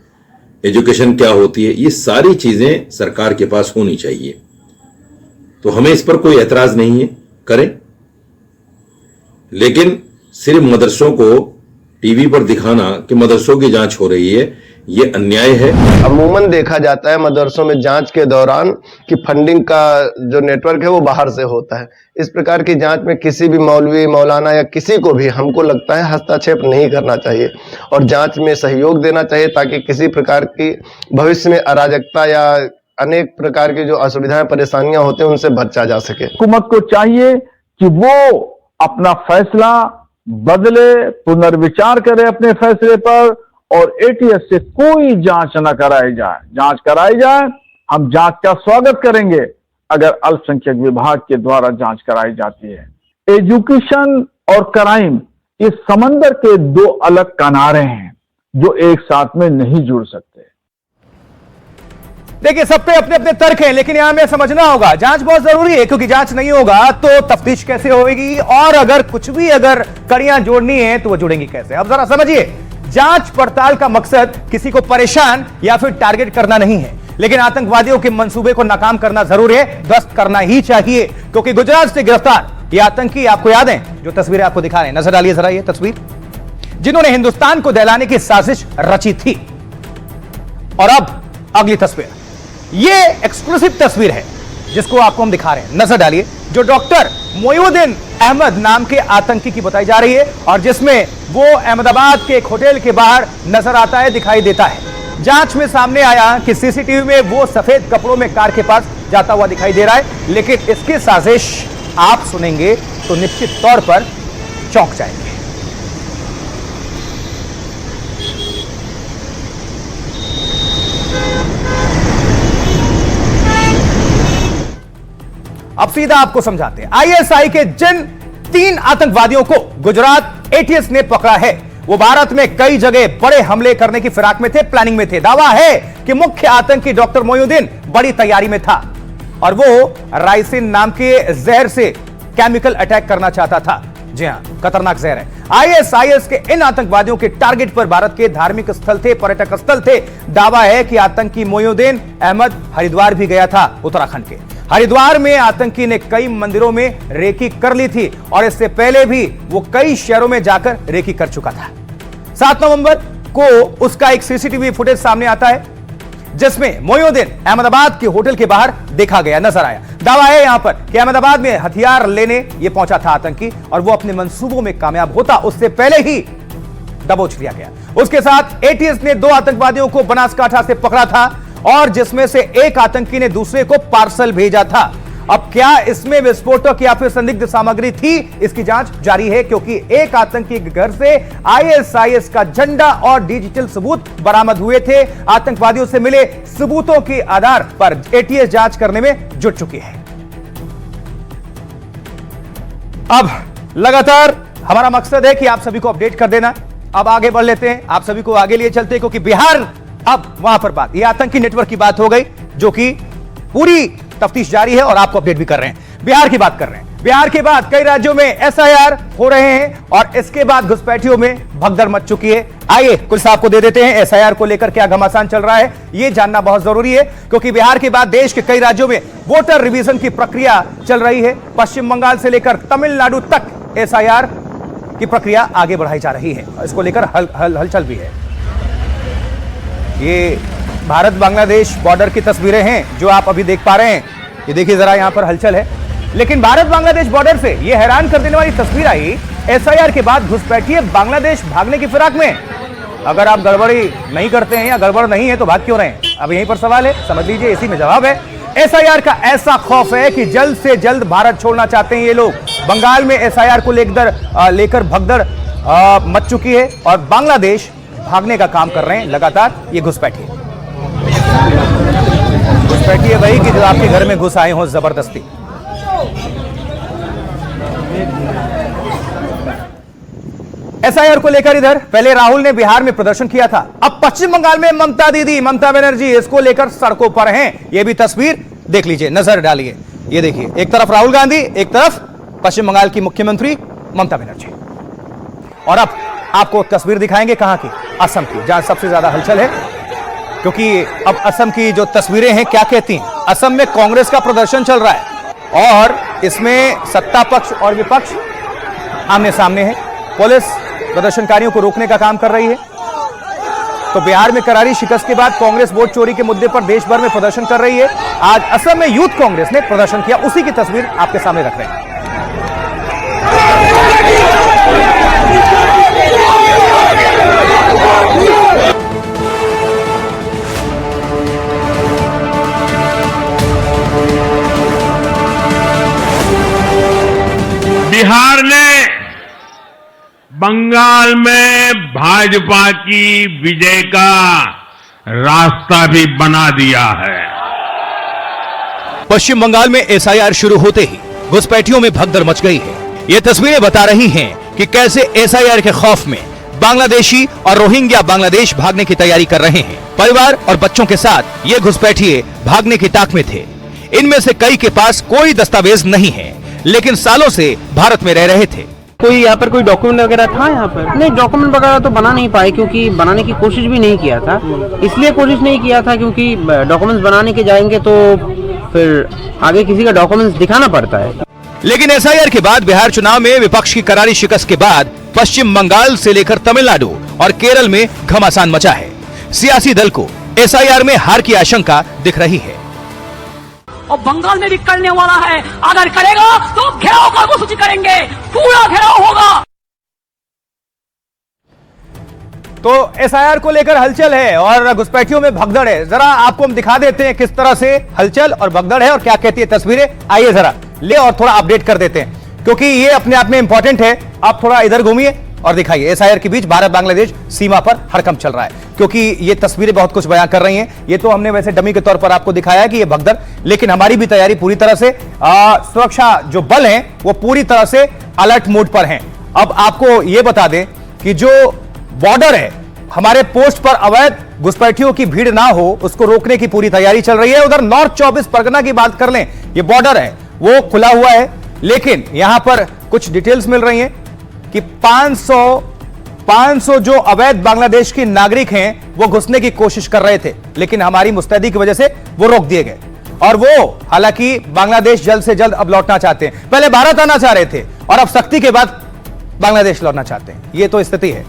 एजुकेशन क्या होती है, ये सारी चीजें सरकार के पास होनी चाहिए। तो हमें इस पर कोई एतराज नहीं है, करें, लेकिन सिर्फ मदरसों को टीवी पर दिखाना कि मदरसों की जांच हो रही है ये अन्याय है। अमूमन देखा जाता है मदरसों में जांच के दौरान कि फंडिंग का जो नेटवर्क है वो बाहर से होता है। इस प्रकार की जांच में किसी भी मौलवी, मौलाना या किसी को भी हमको लगता है हस्तक्षेप नहीं करना चाहिए और जांच में सहयोग देना चाहिए ताकि किसी प्रकार की भविष्य में अराजकता या अनेक प्रकार की जो असुविधाएं परेशानियां होती हैं उनसे बचा जा सके। हुकूमत को चाहिए कि वो अपना फैसला बदले, पुनर्विचार करे अपने फैसले पर और एटीएस से कोई जांच न कराई जाए। जांच कराई जाए, हम जांच का स्वागत करेंगे अगर अल्पसंख्यक विभाग के द्वारा जांच कराई जाती है। एजुकेशन और क्राइम इस समंदर के दो अलग किनारे हैं जो एक साथ में नहीं जुड़ सकते। देखिए सब पे अपने अपने तर्क हैं, लेकिन यहां में समझना होगा जांच बहुत जरूरी है क्योंकि जांच नहीं होगा तो तफ्तीश कैसे होगी और अगर कुछ भी अगर कड़ियां जोड़नी है तो वो जुड़ेंगी कैसे। अब जरा समझिए, जांच पड़ताल का मकसद किसी को परेशान या फिर टारगेट करना नहीं है, लेकिन आतंकवादियों के मंसूबे को नाकाम करना जरूर है, ध्वस्त करना ही चाहिए। क्योंकि गुजरात से गिरफ्तार ये आतंकी आपको याद है जो तस्वीरें आपको दिखा रहे हैं, नजर डालिए जरा ये तस्वीर, जिन्होंने हिंदुस्तान को दहलाने की साजिश रची थी। और अब अगली तस्वीर, ये एक्सक्लूसिव तस्वीर है जिसको आपको हम दिखा रहे हैं, नजर डालिए, जो डॉक्टर मोइनुद्दीन अहमद नाम के आतंकी की बताई जा रही है और जिसमें वो अहमदाबाद के एक होटल के बाहर नजर आता है, दिखाई देता है। जांच में सामने आया कि सीसीटीवी में वो सफेद कपड़ों में कार के पास जाता हुआ दिखाई दे रहा है, लेकिन इसकी साजिश आप सुनेंगे तो निश्चित तौर पर चौंक जाएंगे। अब सीधा आपको समझाते हैं। आईएसआई के जिन 3 आतंकवादियों को गुजरात एटीएस ने पकड़ा है, वो भारत में कई जगह बड़े हमले करने की फिराक में थे, प्लानिंग में थे। दावा है कि मुख्य आतंकी डॉक्टर मोइनुद्दीन बड़ी तैयारी में था और वो राइसिन नाम के जहर से केमिकल अटैक करना चाहता था। जी हां, खतरनाक जहर है। आईएसआईएस के इन आतंकवादियों के टारगेट पर भारत के धार्मिक स्थल थे, पर्यटक स्थल थे। दावा है कि आतंकी मोइनुद्दीन अहमद हरिद्वार भी गया था, उत्तराखंड के हरिद्वार में आतंकी ने कई मंदिरों में रेकी कर ली थी और इससे पहले भी वो कई शहरों में जाकर रेकी कर चुका था। 7 नवंबर को उसका एक सीसीटीवी फुटेज सामने आता है जिसमें मोइनुद्दीन अहमदाबाद के होटल के बाहर देखा गया, नजर आया। दावा है यहां पर कि अहमदाबाद में हथियार लेने ये पहुंचा था आतंकी और वो अपने मंसूबों में कामयाब होता उससे पहले ही दबोच लिया गया। उसके साथ एटीएस ने 2 आतंकवादियों को बनासकांठा से पकड़ा था और जिसमें से एक आतंकी ने दूसरे को पार्सल भेजा था। अब क्या इसमें विस्फोटक या फिर संदिग्ध सामग्री थी, इसकी जांच जारी है क्योंकि एक आतंकी के घर से आईएसआईएस का झंडा और डिजिटल सबूत बरामद हुए थे। आतंकवादियों से मिले सबूतों के आधार पर एटीएस जांच करने में जुट चुकी है। अब लगातार हमारा मकसद है कि आप सभी को अपडेट कर देना। अब आगे बढ़ लेते हैं, आप सभी को आगे लिए चलते हैं क्योंकि बिहार, अब वहां पर बात, यह आतंकी नेटवर्क की बात हो गई जो कि पूरी तफ्तीश जारी है और आपको अपडेट भी कर रहे हैं। बिहार की बात कर रहे हैं। बिहार के बाद कई राज्यों में एसआईआर हो रहे हैं और इसके बाद घुसपैठियों में भगदड़ मच चुकी है। आइए कुछ आपको दे देते हैं एसआईआर को लेकर क्या घमासान चल रहा है, यह जानना बहुत जरूरी है क्योंकि बिहार के बाद देश के कई राज्यों में वोटर रिवीजन की प्रक्रिया चल रही है। पश्चिम बंगाल से लेकर तमिलनाडु तक एसआईआर की प्रक्रिया आगे बढ़ाई जा रही है। इसको लेकर हलचल भी है। ये भारत बांग्लादेश बॉर्डर की तस्वीरें हैं जो आप अभी देख पा रहे हैं। ये देखिए जरा, यहां पर हलचल है। लेकिन भारत बांग्लादेश बॉर्डर से ये हैरान कर देने वाली तस्वीर आई एसआईआर के बाद घुसपैठिए बांग्लादेश भागने की फिराक में। अगर आप गड़बड़ी नहीं करते हैं या गड़बड़ नहीं है तो भाग क्यों रहे हैं? अब यहीं पर सवाल है, समझ लीजिए, इसी में जवाब है। एसआईआर का ऐसा खौफ है कि जल्द से जल्द भारत छोड़ना चाहते हैं ये लोग। बंगाल में एसआईआर को लेकर भगदड़ मच चुकी है और बांग्लादेश भागने का काम कर रहे हैं लगातार ये घुसपैठिए। घुसपैठिए वही कि जो आपके घर में घुस आए हो जबरदस्ती। एसआईआर को लेकर इधर पहले राहुल ने बिहार में प्रदर्शन किया था, अब पश्चिम बंगाल में ममता दीदी, ममता बनर्जी इसको लेकर सड़कों पर हैं। यह भी तस्वीर देख लीजिए, नजर डालिए। ये देखिए, एक तरफ राहुल गांधी, एक तरफ पश्चिम बंगाल की मुख्यमंत्री ममता बनर्जी। और अब आपको तस्वीर दिखाएंगे कहां की, असम की, जहां सबसे ज्यादा हलचल है क्योंकि अब असम की जो तस्वीरें हैं क्या कहती हैं। असम में कांग्रेस का प्रदर्शन चल रहा है और इसमें सत्ता पक्ष और विपक्ष आमने सामने है। पुलिस प्रदर्शनकारियों को रोकने का काम कर रही है। तो बिहार में करारी शिकस्त के बाद कांग्रेस वोट चोरी के मुद्दे पर देश भर में प्रदर्शन कर रही है। आज असम में यूथ कांग्रेस ने प्रदर्शन किया, उसी की तस्वीर आपके सामने रख रहे हैं। बिहार ने बंगाल में भाजपा की विजय का रास्ता भी बना दिया है। पश्चिम बंगाल में एसआईआर शुरू होते ही घुसपैठियों में भगदड़ मच गई है। ये तस्वीरें बता रही हैं कि कैसे एसआईआर के खौफ में बांग्लादेशी और रोहिंग्या बांग्लादेश भागने की तैयारी कर रहे हैं। परिवार और बच्चों के साथ ये घुसपैठिए भागने की ताक में थे। इनमें से कई के पास कोई दस्तावेज नहीं है लेकिन सालों से भारत में रह रहे थे। कोई यहाँ पर कोई डॉक्यूमेंट वगैरह था यहाँ पर? नहीं, डॉक्यूमेंट वगैरह तो बना नहीं पाए क्योंकि बनाने की कोशिश भी नहीं किया था। इसलिए कोशिश नहीं किया था क्योंकि डॉक्यूमेंट्स बनाने के जाएंगे तो फिर आगे किसी का डॉक्यूमेंट्स दिखाना पड़ता है। लेकिन एसआईआर के बाद बिहार चुनाव में विपक्ष की करारी शिकस्त के बाद पश्चिम बंगाल से लेकर तमिलनाडु और केरल में घमासान मचा है। सियासी दल को एसआईआर में हार की आशंका दिख रही है और बंगाल में भी करने वाला है। अगर करेगा तो घेराव कर्मसूची करेंगे, पूरा घेराव होगा। तो एसआईआर को लेकर हलचल है और घुसपैठियों में भगदड़ है। जरा आपको हम दिखा देते हैं किस तरह से हलचल और भगदड़ है और क्या कहती है तस्वीरें। आइए जरा ले और थोड़ा अपडेट कर देते हैं, क्योंकि ये अपने आप में इंपॉर्टेंट है। आप थोड़ा इधर घूमिए और दिखाइए। एसआईआर के बीच भारत बांग्लादेश सीमा पर हड़कंप चल रहा है, क्योंकि ये तस्वीरें बहुत कुछ बयां कर रही हैं। ये तो हमने वैसे डमी के तौर पर आपको दिखाया कि ये भगदड़, लेकिन हमारी भी तैयारी पूरी तरह से, सुरक्षा जो बल हैं वो पूरी तरह से अलर्ट मोड पर हैं। अब आपको ये बता दें कि जो बॉर्डर है, हमारे पोस्ट पर अवैध घुसपैठियों की भीड़ ना हो, उसको रोकने की पूरी तैयारी चल रही है। उधर नॉर्थ 24 परगना की बात कर लें, ये बॉर्डर है वो खुला हुआ है, लेकिन यहां पर कुछ डिटेल्स मिल रही हैं कि 500 जो अवैध बांग्लादेश के नागरिक हैं वो घुसने की कोशिश कर रहे थे, लेकिन हमारी मुस्तैदी की वजह से वो रोक दिए गए। और वो हालांकि बांग्लादेश जल्द से जल्द अब लौटना चाहते हैं। पहले भारत आना चाह रहे थे और अब सख्ती के बाद बांग्लादेश लौटना चाहते हैं। ये तो स्थिति है,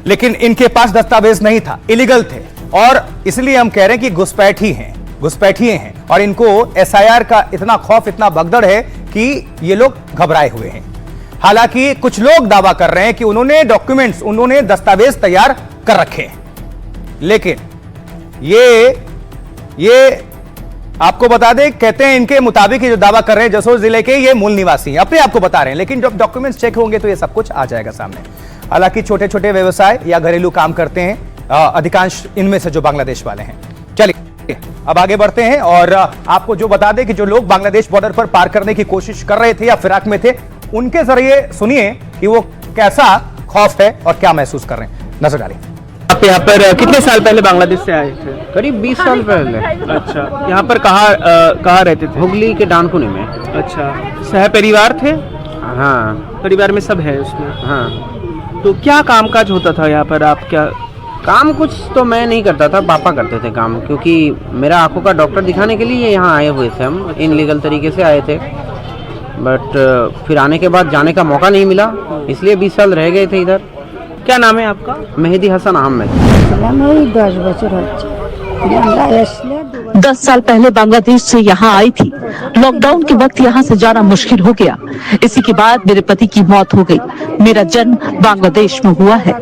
लेकिन इनके पास दस्तावेज नहीं था, इलीगल थे, और इसलिए हम कह रहे हैं कि घुसपैठी हैं और इनको एसआईआर का इतना खौफ, इतना भगदड़ है कि ये लोग घबराए हुए हैं। हालांकि कुछ लोग दावा कर रहे हैं कि उन्होंने डॉक्यूमेंट्स, उन्होंने दस्तावेज तैयार कर रखे हैं, लेकिन ये आपको बता दें, कहते हैं इनके मुताबिक ये जो दावा कर रहे हैं जसोर जिले के, ये मूल निवासी हैं, अपने आपको बता रहे हैं, लेकिन जब डॉक्यूमेंट्स चेक होंगे तो ये सब कुछ आ जाएगा सामने। हालांकि छोटे छोटे व्यवसाय या घरेलू काम करते हैं अधिकांश इनमें से जो बांग्लादेश वाले हैं। चलिए अब आगे बढ़ते हैं और आपको जो बता दें कि जो लोग बांग्लादेश बॉर्डर पर पार करने की कोशिश कर रहे थे या फिराक में थे, उनके जरिए सुनिए कि वो कैसा खौफ है और क्या महसूस कर रहे हैं। नजर डालिए। आप यहाँ पर कितने साल पहले बांग्लादेश से आए थे? करीब 20 साल पहले। अच्छा, यहाँ पर कहाँ रहते थे? हुगली के डानकुनी में। अच्छा, सह परिवार थे? हाँ, परिवार में सब है उसमें। हाँ, तो क्या कामकाज होता था यहाँ पर? आप क्या काम? कुछ तो मैं नहीं करता था, पापा करते थे काम, क्योंकि मेरा आंखों का डॉक्टर दिखाने के लिए यहाँ आए हुए थे। हम इनलीगल तरीके से आए थे, बट फिर आने के बाद जाने का मौका नहीं मिला, इसलिए 20 साल रह गए थे इधर। क्या नाम है आपका? मेहदी हसन अहमद। 10 साल पहले बांग्लादेश से यहाँ आई थी। लॉकडाउन के वक्त यहाँ से जाना मुश्किल हो गया। इसी के बाद मेरे पति की मौत हो गई। मेरा जन्म बांग्लादेश में हुआ है।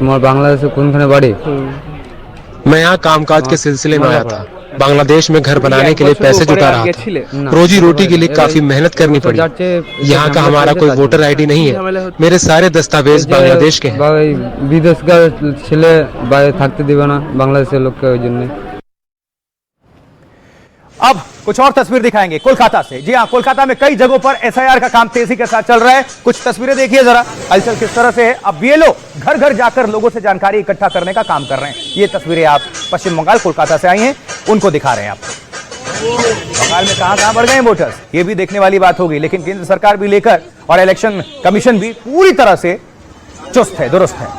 बांग्लादेश कौन बाड़ी? मैं यहाँ कामकाज के सिलसिले में आया था। बांग्लादेश में घर बनाने के लिए पैसे जुटा रहा था। रोजी रोटी के लिए काफी मेहनत करनी पड़ी। यहाँ का हमारा कोई वोटर आईडी नहीं है। मेरे सारे दस्तावेज बांग्लादेश के हैं। विदेश का छिले থাকতে দিবে না বাংলাদেশের লোককে ওই জন্য। अब कुछ और तस्वीर दिखाएंगे कोलकाता से। जी हां, कोलकाता में कई जगहों पर एसआईआर का काम तेजी के साथ चल रहा है। कुछ तस्वीरें देखिए जरा, हलचल किस तरह से है। अब बीएलओ घर घर जाकर लोगों से जानकारी इकट्ठा करने का काम कर रहे हैं। ये तस्वीरें आप पश्चिम बंगाल कोलकाता से आई हैं, उनको दिखा रहे हैं आपको। बंगाल में कहां बढ़ गए हैं वोटर्स, ये भी देखने वाली बात होगी। लेकिन केंद्र सरकार भी लेकर और इलेक्शन कमीशन भी पूरी तरह से चुस्त है, दुरुस्त है।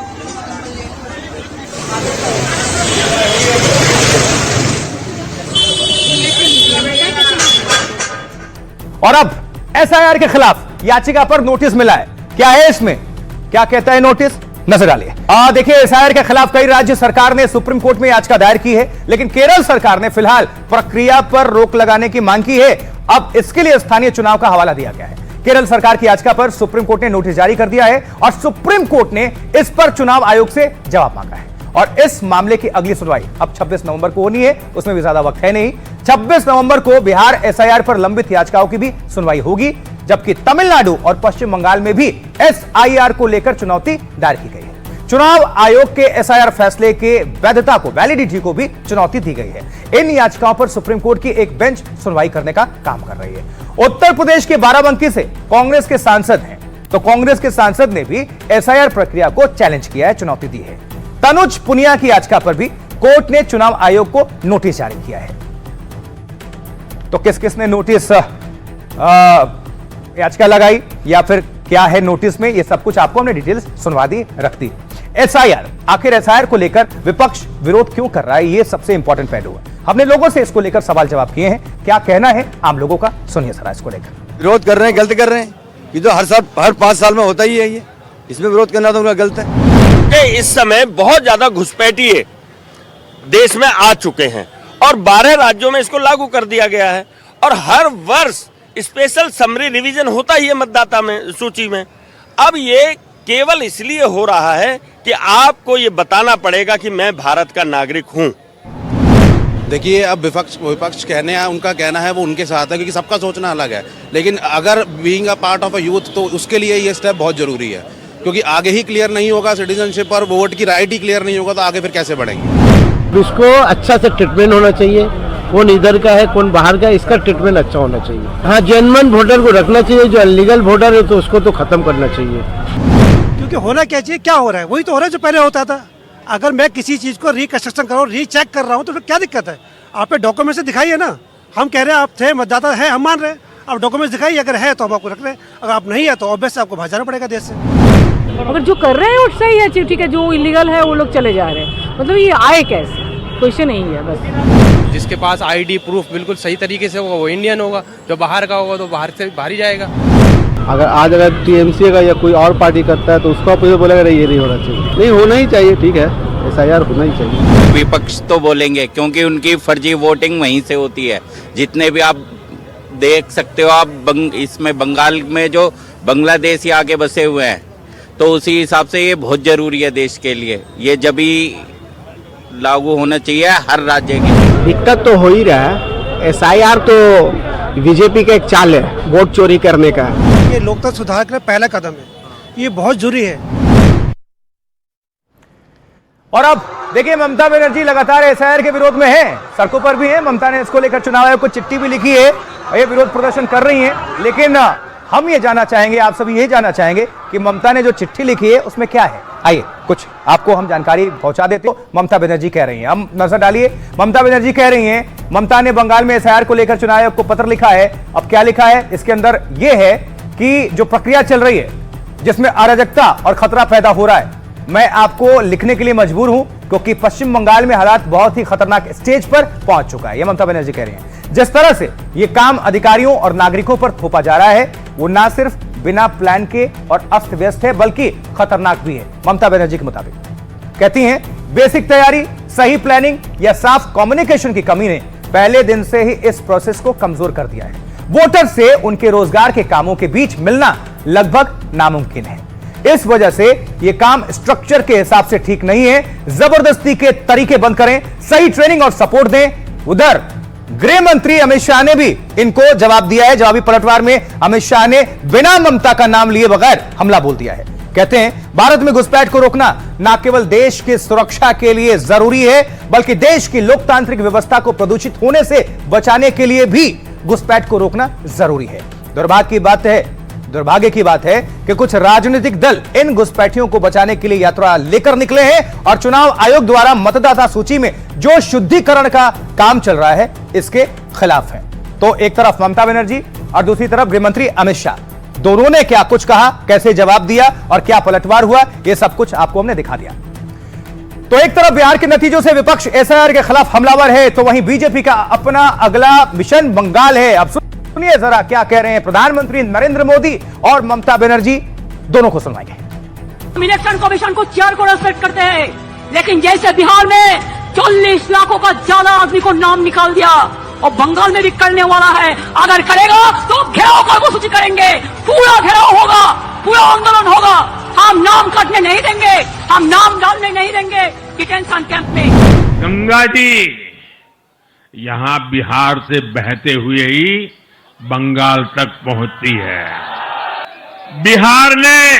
और अब एसआईआर के खिलाफ याचिका पर नोटिस मिला है। क्या है इसमें, क्या कहता है नोटिस, नजर डालिए। देखिए, एसआईआर के खिलाफ कई राज्य सरकार ने सुप्रीम कोर्ट में याचिका दायर की है, लेकिन केरल सरकार ने फिलहाल प्रक्रिया पर रोक लगाने की मांग की है। अब इसके लिए स्थानीय चुनाव का हवाला दिया गया है। केरल सरकार की याचिका पर सुप्रीम कोर्ट ने नोटिस जारी कर दिया है और सुप्रीम कोर्ट ने इस पर चुनाव आयोग से जवाब मांगा है। और इस मामले की अगली सुनवाई अब 26 नवंबर को होनी है, उसमें भी ज्यादा वक्त है नहीं। 26 नवंबर को बिहार एसआईआर पर लंबित याचिकाओं की भी सुनवाई होगी, जबकि तमिलनाडु और पश्चिम बंगाल में भी एसआईआर को लेकर चुनौती दायर की गई है। चुनाव आयोग के एसआईआर फैसले के वैधता को, वैलिडिटी को भी चुनौती दी गई है। इन याचिकाओं पर सुप्रीम कोर्ट की एक बेंच सुनवाई करने का काम कर रही है। उत्तर प्रदेश के बाराबंकी से कांग्रेस के सांसद हैं, तो कांग्रेस के सांसद ने भी एसआईआर प्रक्रिया को चैलेंज किया है, चुनौती दी है। तनुज पुनिया की याचिका पर भी कोर्ट ने चुनाव आयोग को नोटिस जारी किया है। तो किस किस ने नोटिस याचिका लगाई या फिर क्या है नोटिस में, ये सब कुछ आपको हमने डिटेल्स सुनवा दी, रख दी। एसआईआर, आखिर एसआईआर को लेकर विपक्ष विरोध क्यों कर रहा है, ये सबसे इंपॉर्टेंट पहलू है। हमने लोगों से इसको लेकर सवाल जवाब किए हैं, क्या कहना है आम लोगों का, सुनिए जरा इसको लेकर। विरोध कर रहे हैं, गलत कर रहे हैं। ये तो हर 5 साल में होता ही है, ये इसमें विरोध करना तो गलत है। इस समय बहुत ज्यादा घुसपैठिए देश में आ चुके हैं और 12 राज्यों में इसको लागू कर दिया गया है और हर वर्ष स्पेशल समरी रिवीजन होता ही है मतदाता में, सूची में। अब ये केवल इसलिए हो रहा है कि आपको ये बताना पड़ेगा कि मैं भारत का नागरिक हूं। देखिए अब विपक्ष कहने हैं, उनका कहना है वो उनके साथ है क्योंकि सबका सोचना अलग है, लेकिन अगर being a part of a youth तो उसके लिए ये स्टेप बहुत जरूरी है, क्योंकि आगे ही क्लियर नहीं होगा सिटीजनशिप और वोट की राइट ही क्लियर नहीं होगा तो आगे फिर कैसे बढ़ेंगे। इसको अच्छा से ट्रीटमेंट होना चाहिए, कौन इधर का है कौन बाहर का है, इसका ट्रीटमेंट अच्छा होना चाहिए। हाँ, जेन्युइन वोटर को रखना चाहिए, जो अनलीगल वोटर है तो उसको तो खत्म करना चाहिए। क्योंकि होना क्या चाहिए, क्या हो रहा है वही तो हो रहा है जो पहले होता था। अगर मैं किसी चीज को रिकंस्ट्रक्शन कर रहा हूँ, रीचेक कर रहा हूँ तो फिर क्या दिक्कत है? आप पे डॉक्यूमेंट से दिखाइए ना। हम कह रहे हैं आप थे मतदाता है, हम मान रहे हैं, आप डॉक्यूमेंट्स दिखाइए, अगर है तो हम आपको रख रहे हैं, अगर आप नहीं है तो ऑब्वियस आपको भाग जाना पड़ेगा देश से। अगर जो कर रहे हैं वो सही है, ठीक है, जो इलीगल है वो लोग चले जा रहे हैं, मतलब ये आए कैसे, क्वेश्चन यही है बस। जिसके पास आईडी प्रूफ बिल्कुल सही तरीके से होगा वो इंडियन होगा, जो बाहर का होगा तो बाहर से बाहर ही जाएगा। अगर टीएमसी का या कोई और पार्टी करता है तो उसको अपोजिट बोलेगा ये नहीं होना चाहिए, नहीं होना ही चाहिए, ठीक है, SIR होना ही चाहिए। विपक्ष तो बोलेंगे क्योंकि उनकी फर्जी वोटिंग वहीं से होती है। जितने भी आप देख सकते हो आप इसमें बंगाल में जो बांग्लादेशी आके बसे हुए हैं, तो उसी हिसाब से ये बहुत जरूरी है देश के लिए, ये जब भी लागू होना चाहिए हर राज्य के लिए। दिक्कत तो हो ही रहा है, SIR तो बीजेपी का एक चाल है वोट चोरी करने का। ये लोकतंत्र सुधार का पहला कदम है, ये बहुत जरूरी है। और अब देखिए, ममता बनर्जी लगातार SIR के विरोध में है, सड़कों पर भी है। ममता ने इसको लेकर चुनाव आयोग को चिट्ठी भी लिखी है और ये विरोध प्रदर्शन कर रही हैं। लेकिन हम ये जानना चाहेंगे, आप सभी ये जानना चाहेंगे कि ममता ने जो चिट्ठी लिखी है उसमें क्या है। आइए कुछ आपको हम जानकारी पहुंचा देते हो। ममता बनर्जी कह रही हैं, हम नजर डालिए। ममता बनर्जी कह रही हैं, ममता ने बंगाल में SIR को लेकर चुनाव आयोग को पत्र लिखा है। अब क्या लिखा है, इसके अंदर यह है कि जो प्रक्रिया चल रही है जिसमें अराजकता और खतरा पैदा हो रहा है, मैं आपको लिखने के लिए मजबूर हूं क्योंकि पश्चिम बंगाल में हालात बहुत ही खतरनाक स्टेज पर पहुंच चुका है। यह ममता बनर्जी कह रही हैं। जिस तरह से यह काम अधिकारियों और नागरिकों पर थोपा जा रहा है वो ना सिर्फ बिना प्लान के और अस्त व्यस्त है बल्कि खतरनाक भी है। ममता बनर्जी के मुताबिक कहती हैं, बेसिक तैयारी, सही प्लानिंग या साफ कम्युनिकेशन की कमी ने पहले दिन से ही इस प्रोसेस को कमजोर कर दिया है। वोटर से उनके रोजगार के कामों के बीच मिलना लगभग नामुमकिन है। इस वजह से यह काम स्ट्रक्चर के हिसाब से ठीक नहीं है। जबरदस्ती के तरीके बंद करें, सही ट्रेनिंग और सपोर्ट दें। उधर गृह मंत्री अमित शाह ने भी इनको जवाब दिया है। जवाबी पलटवार में अमित शाह ने बिना ममता का नाम लिए बगैर हमला बोल दिया है। कहते हैं, भारत में घुसपैठ को रोकना न केवल देश की सुरक्षा के लिए जरूरी है बल्कि देश की लोकतांत्रिक व्यवस्था को प्रदूषित होने से बचाने के लिए भी घुसपैठ को रोकना जरूरी है। दुर्भाग्य की बात है कि कुछ राजनीतिक दल इन घुसपैठियों को बचाने के लिए यात्रा लेकर निकले हैं और चुनाव आयोग द्वारा मतदाता सूची में जो शुद्धिकरण का काम चल रहा है इसके खिलाफ है। तो एक तरफ ममता बनर्जी और दूसरी तरफ गृहमंत्री अमित शाह, दोनों ने क्या कुछ कहा, कैसे जवाब दिया और क्या पलटवार हुआ, यह सब कुछ आपको हमने दिखा दिया। तो एक तरफ बिहार के नतीजों से विपक्ष SIR के खिलाफ हमलावर है, तो वहीं बीजेपी का अपना अगला मिशन बंगाल है। अब सुनिए जरा क्या कह रहे हैं प्रधानमंत्री नरेंद्र मोदी और ममता बनर्जी, दोनों को सुनवाएंगे। इलेक्शन कमीशन को चेयर को रेस्पेक्ट करते हैं, लेकिन जैसे बिहार में 40 लाखों का ज्यादा आदमी को नाम निकाल दिया और बंगाल में भी करने वाला है, अगर करेगा तो घेराव कर्मसूची करेंगे, पूरा घेराव होगा, पूरा आंदोलन होगा। हम नाम काटने नहीं देंगे, हम नाम डालने नहीं देंगे डिटेंशन कैंप में। गंगा जी यहाँ बिहार से बहते हुए ही बंगाल तक पहुंचती है। बिहार ने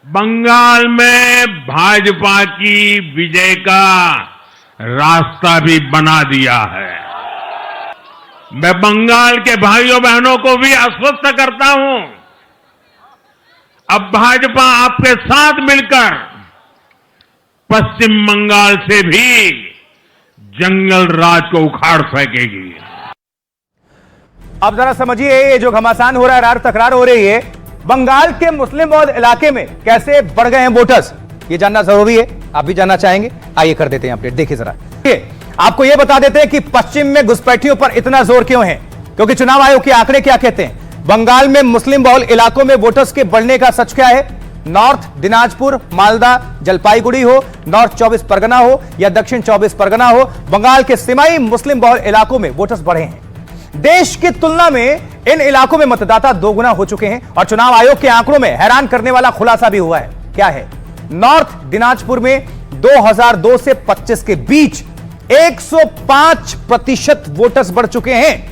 बंगाल में भाजपा की विजय का रास्ता भी बना दिया है। मैं बंगाल के भाइयों बहनों को भी आश्वस्त करता हूं, अब भाजपा आपके साथ मिलकर पश्चिम बंगाल से भी जंगल राज को उखाड़ फेंकेगी। अब जरा समझिए, ये जो घमासान हो रहा है, रार तकरार हो रही है, बंगाल के मुस्लिम बहुल इलाके में कैसे बढ़ गए हैं वोटर्स, ये जानना जरूरी है। आप भी जानना चाहेंगे, आइए कर देते हैं अपडेट। देखिए जरा, आपको यह बता देते हैं कि पश्चिम में घुसपैठियों पर इतना जोर क्यों है, क्योंकि चुनाव आयोग के आंकड़े क्या कहते हैं। बंगाल में मुस्लिम बहुल इलाकों में वोटर्स के बढ़ने का सच क्या है। नॉर्थ दिनाजपुर, मालदा, जलपाईगुड़ी हो, नॉर्थ 24 परगना हो या दक्षिण 24 परगना हो, बंगाल के सीमाई मुस्लिम बहुल इलाकों में वोटर्स बढ़े हैं। देश की तुलना में इन इलाकों में मतदाता दोगुना हो चुके हैं और चुनाव आयोग के आंकड़ों में हैरान करने वाला खुलासा भी हुआ है। क्या है? नॉर्थ दिनाजपुर में 2002 से 25 के बीच 105% वोटर्स बढ़ चुके हैं।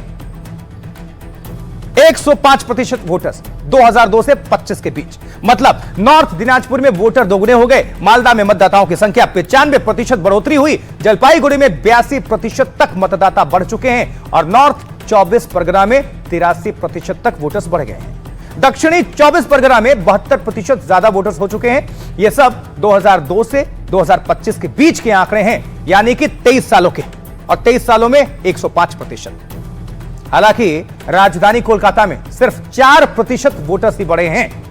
105% वोटर्स 2002 से 25 के बीच। मतलब नॉर्थ दिनाजपुर में वोटर दोगुने हो गए। मालदा में मतदाताओं की संख्या 95% बढ़ोतरी हुई। जलपाईगुड़ी में 82% तक मतदाता बढ़ चुके हैं और नॉर्थ 24 परगना में 83% तक वोटर्स बढ़ गए हैं। दक्षिणी 24 परगना में 72% ज्यादा वोटर्स हो चुके हैं। यह सब 2002 से 2025 के बीच के आंकड़े हैं, यानी कि 23 सालों के, और 23 सालों में 105%। हालांकि राजधानी कोलकाता में सिर्फ 4% वोटर्स ही बढ़े हैं।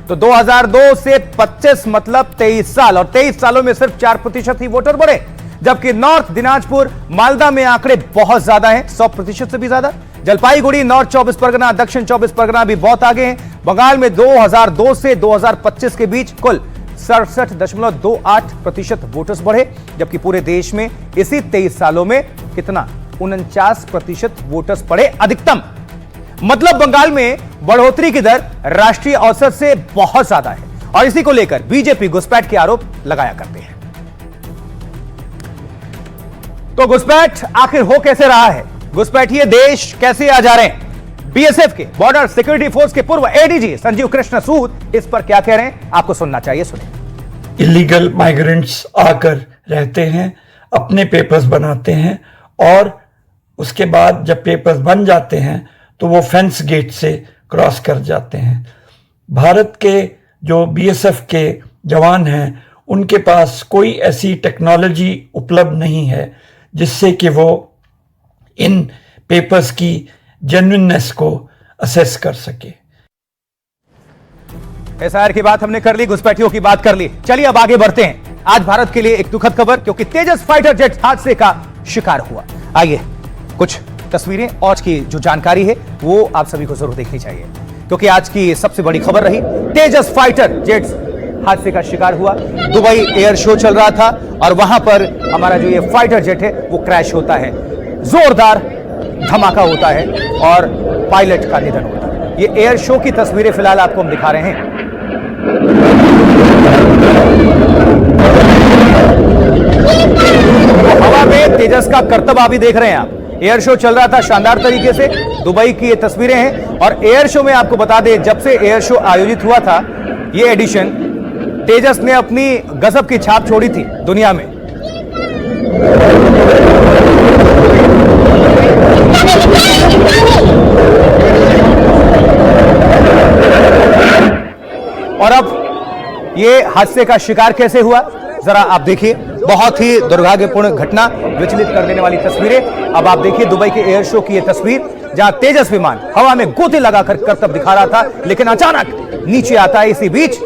तो 2002 से 25 मतलब 23 साल, और 23 सालों में सिर्फ 4% ही वोटर बढ़े। जबकि नॉर्थ दिनाजपुर मालदा में आंकड़े बहुत ज्यादा हैं, 100% से भी ज्यादा। जलपाईगुड़ी, नॉर्थ 24 परगना, दक्षिण 24 परगना भी बहुत आगे हैं। बंगाल में 2002 से 2025 के बीच कुल 67.28% वोटर्स बढ़े। जबकि पूरे देश में इसी 23 सालों में कितना, 49% वोटर्स बढ़े अधिकतम। मतलब बंगाल में बढ़ोतरी की दर राष्ट्रीय औसत से बहुत ज्यादा है, और इसी को लेकर बीजेपी घुसपैठ के आरोप लगाया करते हैं। तो घुसपैठ आखिर हो कैसे रहा है? घुसपैठिए देश कैसे आ जा रहे हैं? बीएसएफ के बॉर्डर सिक्योरिटी फोर्स के पूर्व एडीजी संजीव कृष्ण सूद इस पर क्या कह रहे हैं, आपको सुनना चाहिए, सुनिए। इलीगल माइग्रेंट्स आकर रहते हैं, अपने पेपर्स बनाते हैं, और उसके बाद जब पेपर्स बन जाते हैं तो वो फेंस गेट से क्रॉस कर जाते हैं। भारत के जो बीएसएफ के जवान हैं उनके पास कोई ऐसी टेक्नोलॉजी उपलब्ध नहीं है जिससे कि वो इन पेपर्स की जेन्युइननेस को असेस कर सके। एसआईआर की बात हमने कर ली, घुसपैठियों की बात कर ली। चलिए अब आगे बढ़ते हैं। आज भारत के लिए एक दुखद खबर, क्योंकि तेजस फाइटर जेट हादसे का शिकार हुआ। आइए कुछ तस्वीरें और की जो जानकारी है वो आप सभी को जरूर देखनी चाहिए, क्योंकि आज की सबसे बड़ी खबर रही तेजस फाइटर जेट हादसे का शिकार हुआ। दुबई एयर शो चल रहा था और वहां पर हमारा जो ये फाइटर जेट है वो क्रैश होता है, जोरदार धमाका होता है और पायलट का निधन होता है। ये एयर शो की तस्वीरें फिलहाल आपको हम दिखा रहे हैं। हवा में तेजस का करतब आप भी देख रहे हैं। आप एयर शो चल रहा था शानदार तरीके से। दुबई की ये तस्वीरें हैं। और एयर शो में आपको बता दें, जब से एयर शो आयोजित हुआ था ये एडिशन, तेजस ने अपनी गजब की छाप छोड़ी थी दुनिया में। और अब ये हादसे का शिकार कैसे हुआ जरा आप देखिए। बहुत ही दुर्भाग्यपूर्ण घटना, विचलित कर देने वाली तस्वीरें। अब आप देखिए दुबई के एयर शो की ये तस्वीर, जहां तेजस विमान हवा में गोते लगाकर करतब दिखा रहा था, लेकिन अचानक नीचे आता है। इसी बीच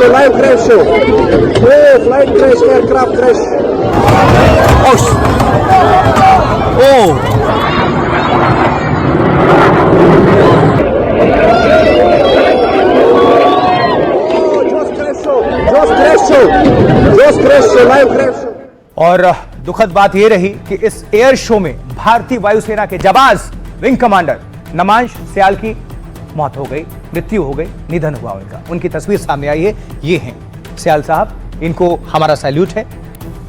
live crash show, flight crash, aircraft crash. और दुखद बात यह रही कि इस एयर शो में भारतीय वायुसेना के जाबाज विंग कमांडर नमांश सियाल की मौत हो गई, मृत्यु हो गई, निधन हुआ उनका। उनकी तस्वीर सामने आई है, ये हैं सियाल साहब। इनको हमारा सैल्यूट है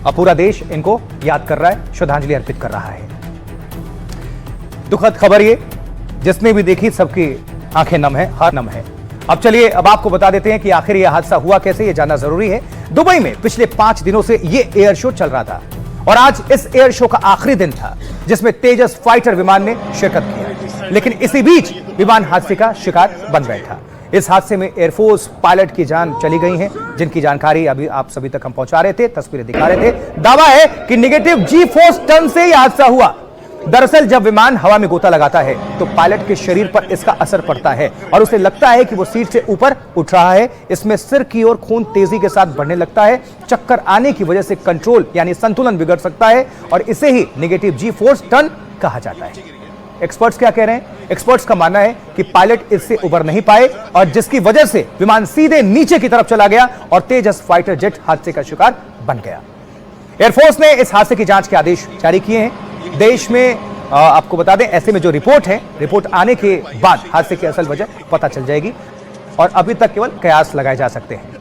और पूरा देश इनको याद कर रहा है, श्रद्धांजलि अर्पित कर रहा है। दुखद खबर ये, जिसने भी देखी सबकी आंखें नम है, हाथ नम है। अब चलिए अब आपको बता देते हैं कि आखिर यह हादसा हुआ कैसे, ये जानना जरूरी है। दुबई में पिछले 5 दिनों से ये एयर शो चल रहा था और आज इस एयर शो का आखिरी दिन था, जिसमें तेजस फाइटर विमान ने शिरकत किया। लेकिन इसी बीच विमान हादसे का शिकार बन बैठा। इस हादसे में एयरफोर्स पायलट की जान चली गई है, जिनकी जानकारी अभी आप सभी तक हम पहुंचा रहे थे, तस्वीरें दिखा रहे थे। दावा है कि नेगेटिव G-फोर्स टर्न से यह हादसा हुआ। दरअसल जब विमान हवा में गोता लगाता है तो पायलट के शरीर पर इसका असर पड़ता है और उसे लगता है कि वो सीट से ऊपर उठ रहा है। इसमें सिर की ओर खून तेजी के साथ बढ़ने लगता है। चक्कर आने की वजह से कंट्रोल यानी संतुलन बिगड़ सकता है और इसे ही नेगेटिव G-फोर्स टर्न कहा जाता है। एक्सपर्ट्स क्या कह रहे हैं? एक्सपर्ट्स का मानना है कि पायलट इससे उबर नहीं पाए और जिसकी वजह से विमान सीधे नीचे की तरफ चला गया और तेजस फाइटर जेट हादसे का शिकार बन गया। एयरफोर्स ने इस हादसे की जांच के आदेश जारी किए हैं। देश में आपको बता दें, ऐसे में जो रिपोर्ट है, रिपोर्ट आने के बाद हादसे की असल वजह पता चल जाएगी और अभी तक केवल कयास लगाए जा सकते हैं।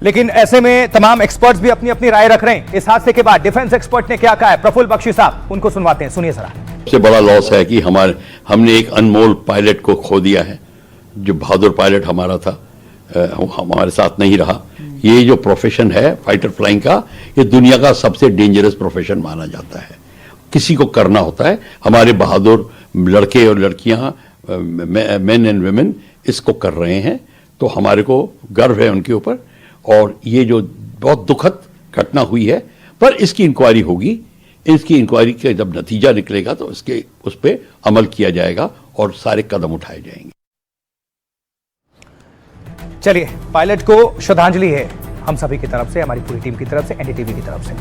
लेकिन ऐसे में तमाम एक्सपर्ट्स भी अपनी अपनी राय रख रहे हैं। इस हादसे के बाद डिफेंस एक्सपर्ट ने क्या कहा है, प्रफुल्ल बख्शी साहब, उनको सुनवाते हैं, सुनिए जरा। सबसे बड़ा लॉस है कि हमने एक अनमोल पायलट को खो दिया है, जो बहादुर पायलट हमारा था, हमारे साथ नहीं रहा। ये जो प्रोफेशन है फाइटर फ्लाइंग का, ये दुनिया का सबसे डेंजरस प्रोफेशन माना जाता है, किसी को करना होता है। हमारे बहादुर लड़के और लड़कियां, मेन एंड वुमेन, इसको कर रहे हैं, तो हमारे को गर्व है उनके ऊपर। और ये जो बहुत दुखद घटना हुई है, पर इसकी इंक्वायरी होगी, इसकी इंक्वायरी का जब नतीजा निकलेगा तो उस पर अमल किया जाएगा और सारे कदम उठाए जाएंगे। चलिए, पायलट को श्रद्धांजलि है हम सभी की तरफ से, हमारी पूरी टीम की तरफ से, एनडीटीवी की तरफ से।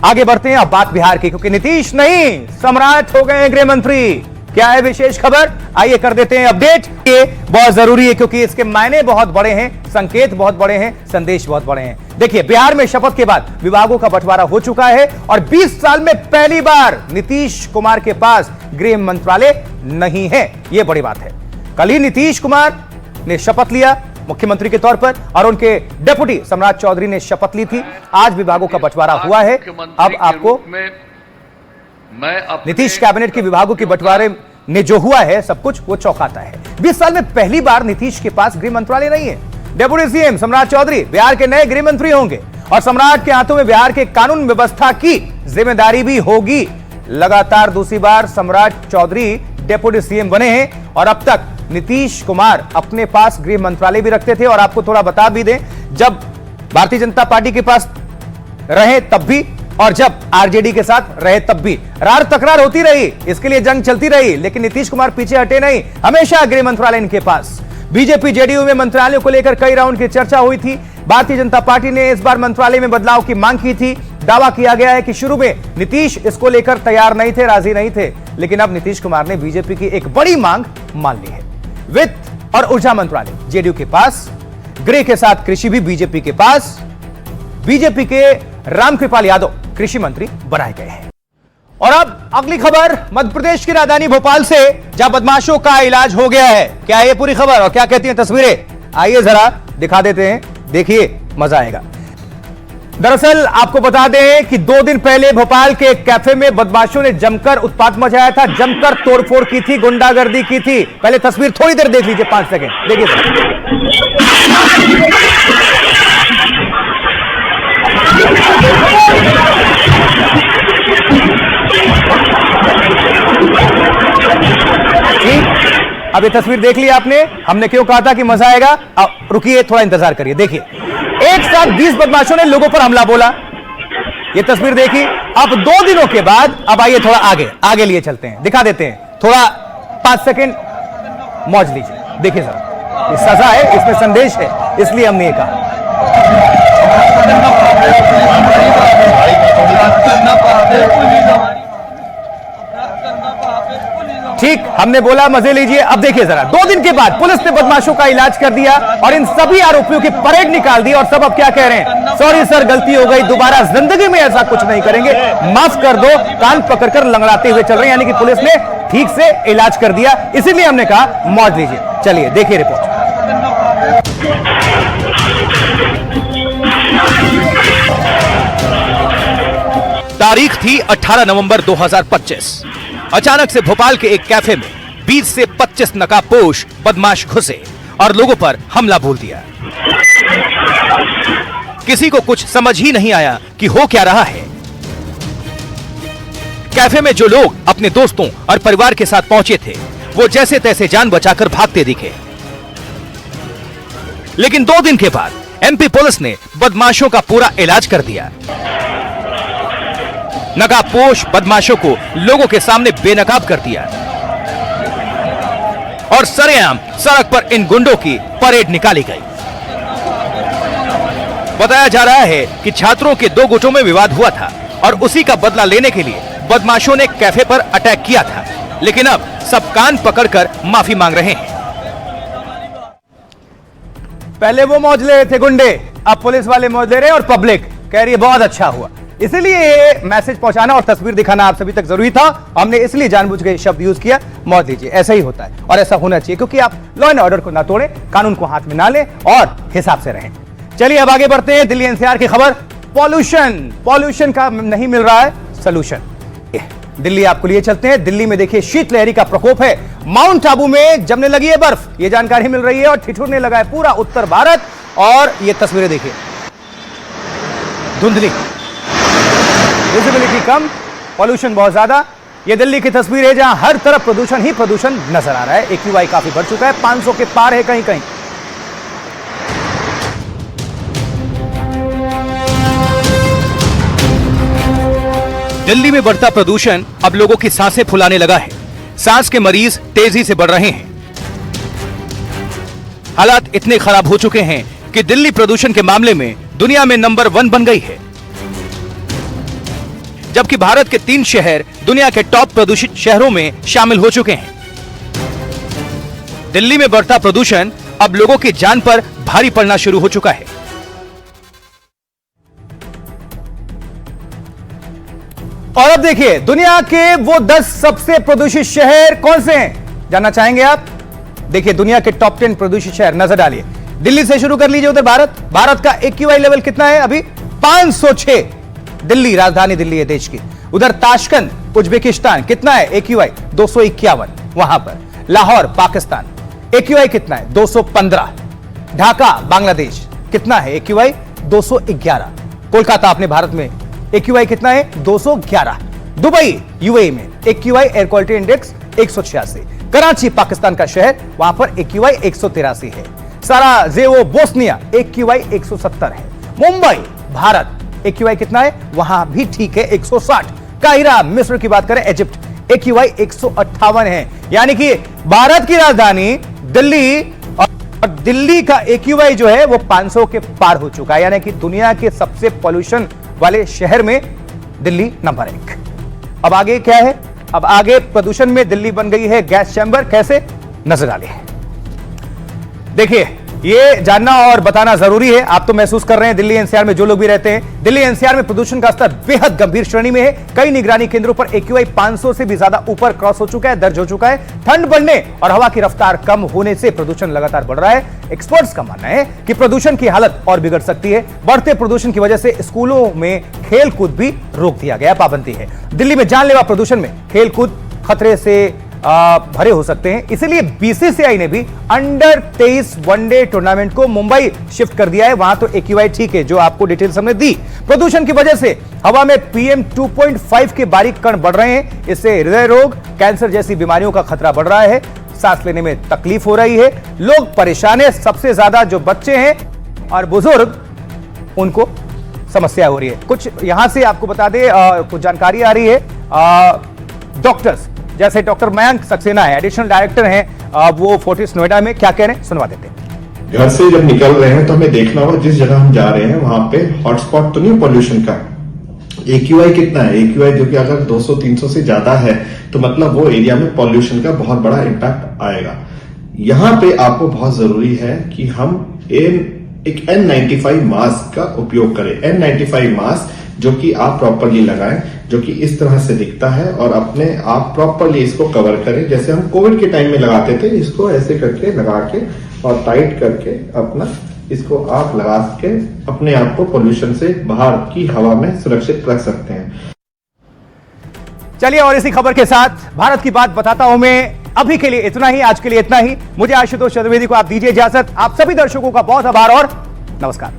आगे बढ़ते हैं, अब बात बिहार की, क्योंकि नीतीश नहीं सम्राट हो गए हैं गृह मंत्री। क्या है विशेष खबर, आइए कर देते हैं अपडेट। ये बहुत जरूरी है क्योंकि इसके मायने बहुत बड़े हैं, संकेत बहुत बड़े हैं, संदेश बहुत बड़े हैं। देखिए, बिहार में शपथ के बाद विभागों का बंटवारा हो चुका है और 20 साल में पहली बार नीतीश कुमार के पास गृह मंत्रालय नहीं है। यह बड़ी बात है। कल ही नीतीश कुमार ने शपथ लिया मुख्यमंत्री के तौर पर और उनके डेप्यूटी सम्राट चौधरी ने शपथ ली थी। आज विभागों का बंटवारा हुआ है। अब आपको नीतीश कैबिनेट के विभागों के बंटवारे ने जो हुआ है सब कुछ, वो चौंकाता है। 20 साल में पहली बार नीतीश के पास गृह मंत्रालय नहीं है। डेप्यूटी सीएम सम्राट चौधरी बिहार के नए गृह मंत्री होंगे और सम्राट के हाथों में बिहार के कानून व्यवस्था की जिम्मेदारी भी होगी। लगातार दूसरी बार सम्राट चौधरी डेप्यूटी सीएम बने हैं और अब तक नीतीश कुमार अपने पास गृह मंत्रालय भी रखते थे। और आपको थोड़ा बता भी दें, जब भारतीय जनता पार्टी के पास रहे तब भी और जब आरजेडी के साथ रहे तब भी रार तकरार होती रही, इसके लिए जंग चलती रही, लेकिन नीतीश कुमार पीछे हटे नहीं, हमेशा गृह मंत्रालय इनके पास। बीजेपी जेडीयू में मंत्रालयों को लेकर कई राउंड की चर्चा हुई थी। भारतीय जनता पार्टी ने इस बार मंत्रालय में बदलाव की मांग की थी। दावा किया गया है कि शुरू में नीतीश इसको लेकर तैयार नहीं थे, राजी नहीं थे, लेकिन अब नीतीश कुमार ने बीजेपी की एक बड़ी मांग मान ली है। वित्त और ऊर्जा मंत्रालय जेडीयू के पास, गृह के साथ कृषि भी बीजेपी के पास। बीजेपी के रामकृपाल यादव कृषि मंत्री बनाए गए हैं। और अब अगली खबर मध्य प्रदेश की राजधानी भोपाल से, जहां बदमाशों का इलाज हो गया है। क्या है ये पूरी खबर और क्या कहती हैं तस्वीरें, आइए जरा दिखा देते हैं, देखिए मजा आएगा। दरअसल आपको बता दें कि 2 दिन पहले भोपाल के एक कैफे में बदमाशों ने जमकर उत्पात मचाया था, जमकर तोड़फोड़ की थी, गुंडागर्दी की थी। पहले तस्वीर थोड़ी देर देख लीजिए, 5 सेकंड देखिए। अब ये तस्वीर देख ली आपने, हमने क्यों कहा था कि मजा आएगा। अब रुकिए, थोड़ा इंतजार करिए, देखिए। एक साथ 20 बदमाशों ने लोगों पर हमला बोला, ये तस्वीर देखी। अब 2 दिनों के बाद अब आइए थोड़ा आगे लिए चलते हैं, दिखा देते हैं, थोड़ा 5 सेकंड मौज लीजिए, देखिए जरा। ये सजा है, इसमें संदेश है, इसलिए हमने ये कहा। ठीक, हमने बोला मजे लीजिए। अब देखिए जरा, 2 दिन के बाद पुलिस ने बदमाशों का इलाज कर दिया और इन सभी आरोपियों की परेड निकाल दी और सब अब क्या कह रहे हैं, सॉरी सर गलती हो गई, दोबारा जिंदगी में ऐसा कुछ नहीं करेंगे, माफ कर दो, कान पकड़कर लंगड़ाते हुए चल रहे हैं। यानी कि पुलिस ने ठीक से इलाज कर दिया, इसीलिए हमने कहा मौज लीजिए। चलिए देखिए रिपोर्ट। तारीख थी 18 नवंबर 2025। अचानक से भोपाल के एक कैफे में 20 से 25 नकाबपोश बदमाश घुसे और लोगों पर हमला बोल दिया। किसी को कुछ समझ ही नहीं आया कि हो क्या रहा है। कैफे में जो लोग अपने दोस्तों और परिवार के साथ पहुंचे थे, वो जैसे तैसे जान बचाकर भागते दिखे। लेकिन 2 दिन के बाद एमपी पुलिस ने बदमाशों का पूरा इलाज कर दिया। नकाबपोश बदमाशों को लोगों के सामने बेनकाब कर दिया और सरेआम सड़क पर इन गुंडों की परेड निकाली गई। बताया जा रहा है कि छात्रों के 2 गुटों में विवाद हुआ था और उसी का बदला लेने के लिए बदमाशों ने कैफे पर अटैक किया था। लेकिन अब सब कान पकड़कर माफी मांग रहे हैं। पहले वो मौज ले रहे थे गुंडे, अब पुलिस वाले मौज ले रहे हैं और पब्लिक कह रही है बहुत अच्छा हुआ। इसीलिए ये मैसेज पहुंचाना और तस्वीर दिखाना आप सभी तक जरूरी था। हमने इसलिए जानबूझ के शब्द यूज किया, मौत दीजिए। ऐसा ही होता है और ऐसा होना चाहिए, क्योंकि आप लॉ एंड ऑर्डर को ना तोड़ें, कानून को हाथ में ना लें और हिसाब से रहें। चलिए अब आगे बढ़ते हैं। दिल्ली एनसीआर की खबर, पॉल्यूशन का नहीं मिल रहा है सलूशन। दिल्ली आपको लिए चलते हैं। दिल्ली में देखिए शीतलहरी का प्रकोप है। माउंट आबू में जमने लगी है बर्फ, यह जानकारी मिल रही है और ठिठुरने लगा है पूरा उत्तर भारत। और ये तस्वीरें देखिए, धुंधली, विजिबिलिटी कम, पॉल्यूशन बहुत ज्यादा। ये दिल्ली की तस्वीर है जहां हर तरफ प्रदूषण ही प्रदूषण नजर आ रहा है। AQI काफी बढ़ चुका है, 500 के पार है कहीं कहीं। दिल्ली में बढ़ता प्रदूषण अब लोगों की सांसें फुलाने लगा है। सांस के मरीज तेजी से बढ़ रहे हैं। हालात इतने खराब हो चुके हैं कि दिल्ली प्रदूषण के मामले में दुनिया में नंबर 1 बन गई है, जबकि भारत के 3 शहर दुनिया के टॉप प्रदूषित शहरों में शामिल हो चुके हैं। दिल्ली में बढ़ता प्रदूषण अब लोगों की जान पर भारी पड़ना शुरू हो चुका है। और अब देखिए दुनिया के वो 10 सबसे प्रदूषित शहर कौन से हैं, जानना चाहेंगे आप? देखिए दुनिया के टॉप 10 प्रदूषित शहर नजर डालिए। दिल्ली से शुरू कर लीजिए। उधर भारत का AQI लेवल कितना है अभी? 506। दिल्ली, राजधानी दिल्ली है देश की। उधर ताशकंद उज्बेकिस्तान, कितना है AQI? 251 वहां पर। लाहौर पाकिस्तान, AQI कितना है? 215। ढाका बांग्लादेश, कितना है AQI? 211। कोलकाता अपने भारत में AQI कितना है? 211। दुबई UAE में AQI air quality index 186। Karachi Pakistan का शहर, वहां पर AQI 183 है। साराजेवो बोस्निया AQI 170 है। मुंबई भारत AQI कितना है? वहां भी ठीक है 160। काहिरा मिस्र की बात करें, इजिप्ट, AQI 158 है। यानी कि भारत की राजधानी दिल्ली और दिल्ली का AQI जो है वो 500 के पार हो चुका है। यानी कि दुनिया के सबसे पॉल्यूशन वाले शहर में दिल्ली नंबर 1। अब आगे क्या है? अब आगे प्रदूषण में दिल्ली बन गई है गैस चैम्बर। कैसे, नजर डालिए। देखिए ये जानना और बताना जरूरी है। आप तो महसूस कर रहे हैं दिल्ली एनसीआर में जो लोग भी रहते हैं, दिल्ली एनसीआर में प्रदूषण का स्तर बेहद गंभीर श्रेणी में है। कई निगरानी केंद्रों पर AQI 500 से भी ज्यादा ऊपर क्रॉस हो चुका है, दर्ज हो चुका है। ठंड बढ़ने और हवा की रफ्तार कम होने से प्रदूषण लगातार बढ़ रहा है। एक्सपर्ट्स का मानना है कि प्रदूषण की हालत और बिगड़ सकती है। बढ़ते प्रदूषण की वजह से स्कूलों में खेल कूद भी रोक दिया गया, पाबंदी है। दिल्ली में जानलेवा प्रदूषण में खेल कूद खतरे से भरे हो सकते हैं। इसलिए BCCI ने भी अंडर 23 वनडे टूर्नामेंट को मुंबई शिफ्ट कर दिया है। वहां तो AQI ठीक है, जो आपको डिटेल्स हमने दी। प्रदूषण की वजह से हवा में PM 2.5 के बारीक कण बढ़ रहे हैं। इससे हृदय रोग, कैंसर जैसी बीमारियों का खतरा बढ़ रहा है। सांस लेने में तकलीफ हो रही है, लोग परेशान है। सबसे ज्यादा जो बच्चे हैं और बुजुर्ग, उनको समस्या हो रही है। कुछ यहां से आपको बता दें, कुछ जानकारी आ रही है। डॉक्टर्स जैसे डॉक्टर मयंक सक्सेना है, एडिशनल डायरेक्टर हैं, वो फोर्टिस नोएडा में, क्या कह रहे हैं सुनवा देते हैं। घर से जब निकल रहे हैं तो हमें देखना होगा जिस जगह हम जा रहे हैं वहां पे हॉटस्पॉट तो नहीं पॉल्यूशन का। AQI कितना है? AQI जो कि अगर 200-300 से ज्यादा है तो मतलब वो एरिया में पॉल्यूशन का बहुत बड़ा इम्पैक्ट आएगा। यहाँ पे आपको बहुत जरूरी है कि हम एक N95 मास्क का उपयोग करें। N95 मास्क जो कि आप प्रॉपरली लगाएं, जो कि इस तरह से दिखता है, और अपने आप प्रॉपरली इसको कवर करें। जैसे हम कोविड के टाइम में लगाते थे, इसको ऐसे करके लगा के और टाइट करके अपना इसको आप लगा के अपने आप को पोल्यूशन से बाहर की हवा में सुरक्षित रख सकते हैं। चलिए और इसी खबर के साथ भारत की बात बताता हूं मैं। अभी के लिए इतना ही, आज के लिए इतना ही। मुझे आशुतोष चतुर्वेदी को आप दीजिए इजाजत। आप सभी दर्शकों का बहुत आभार और नमस्कार।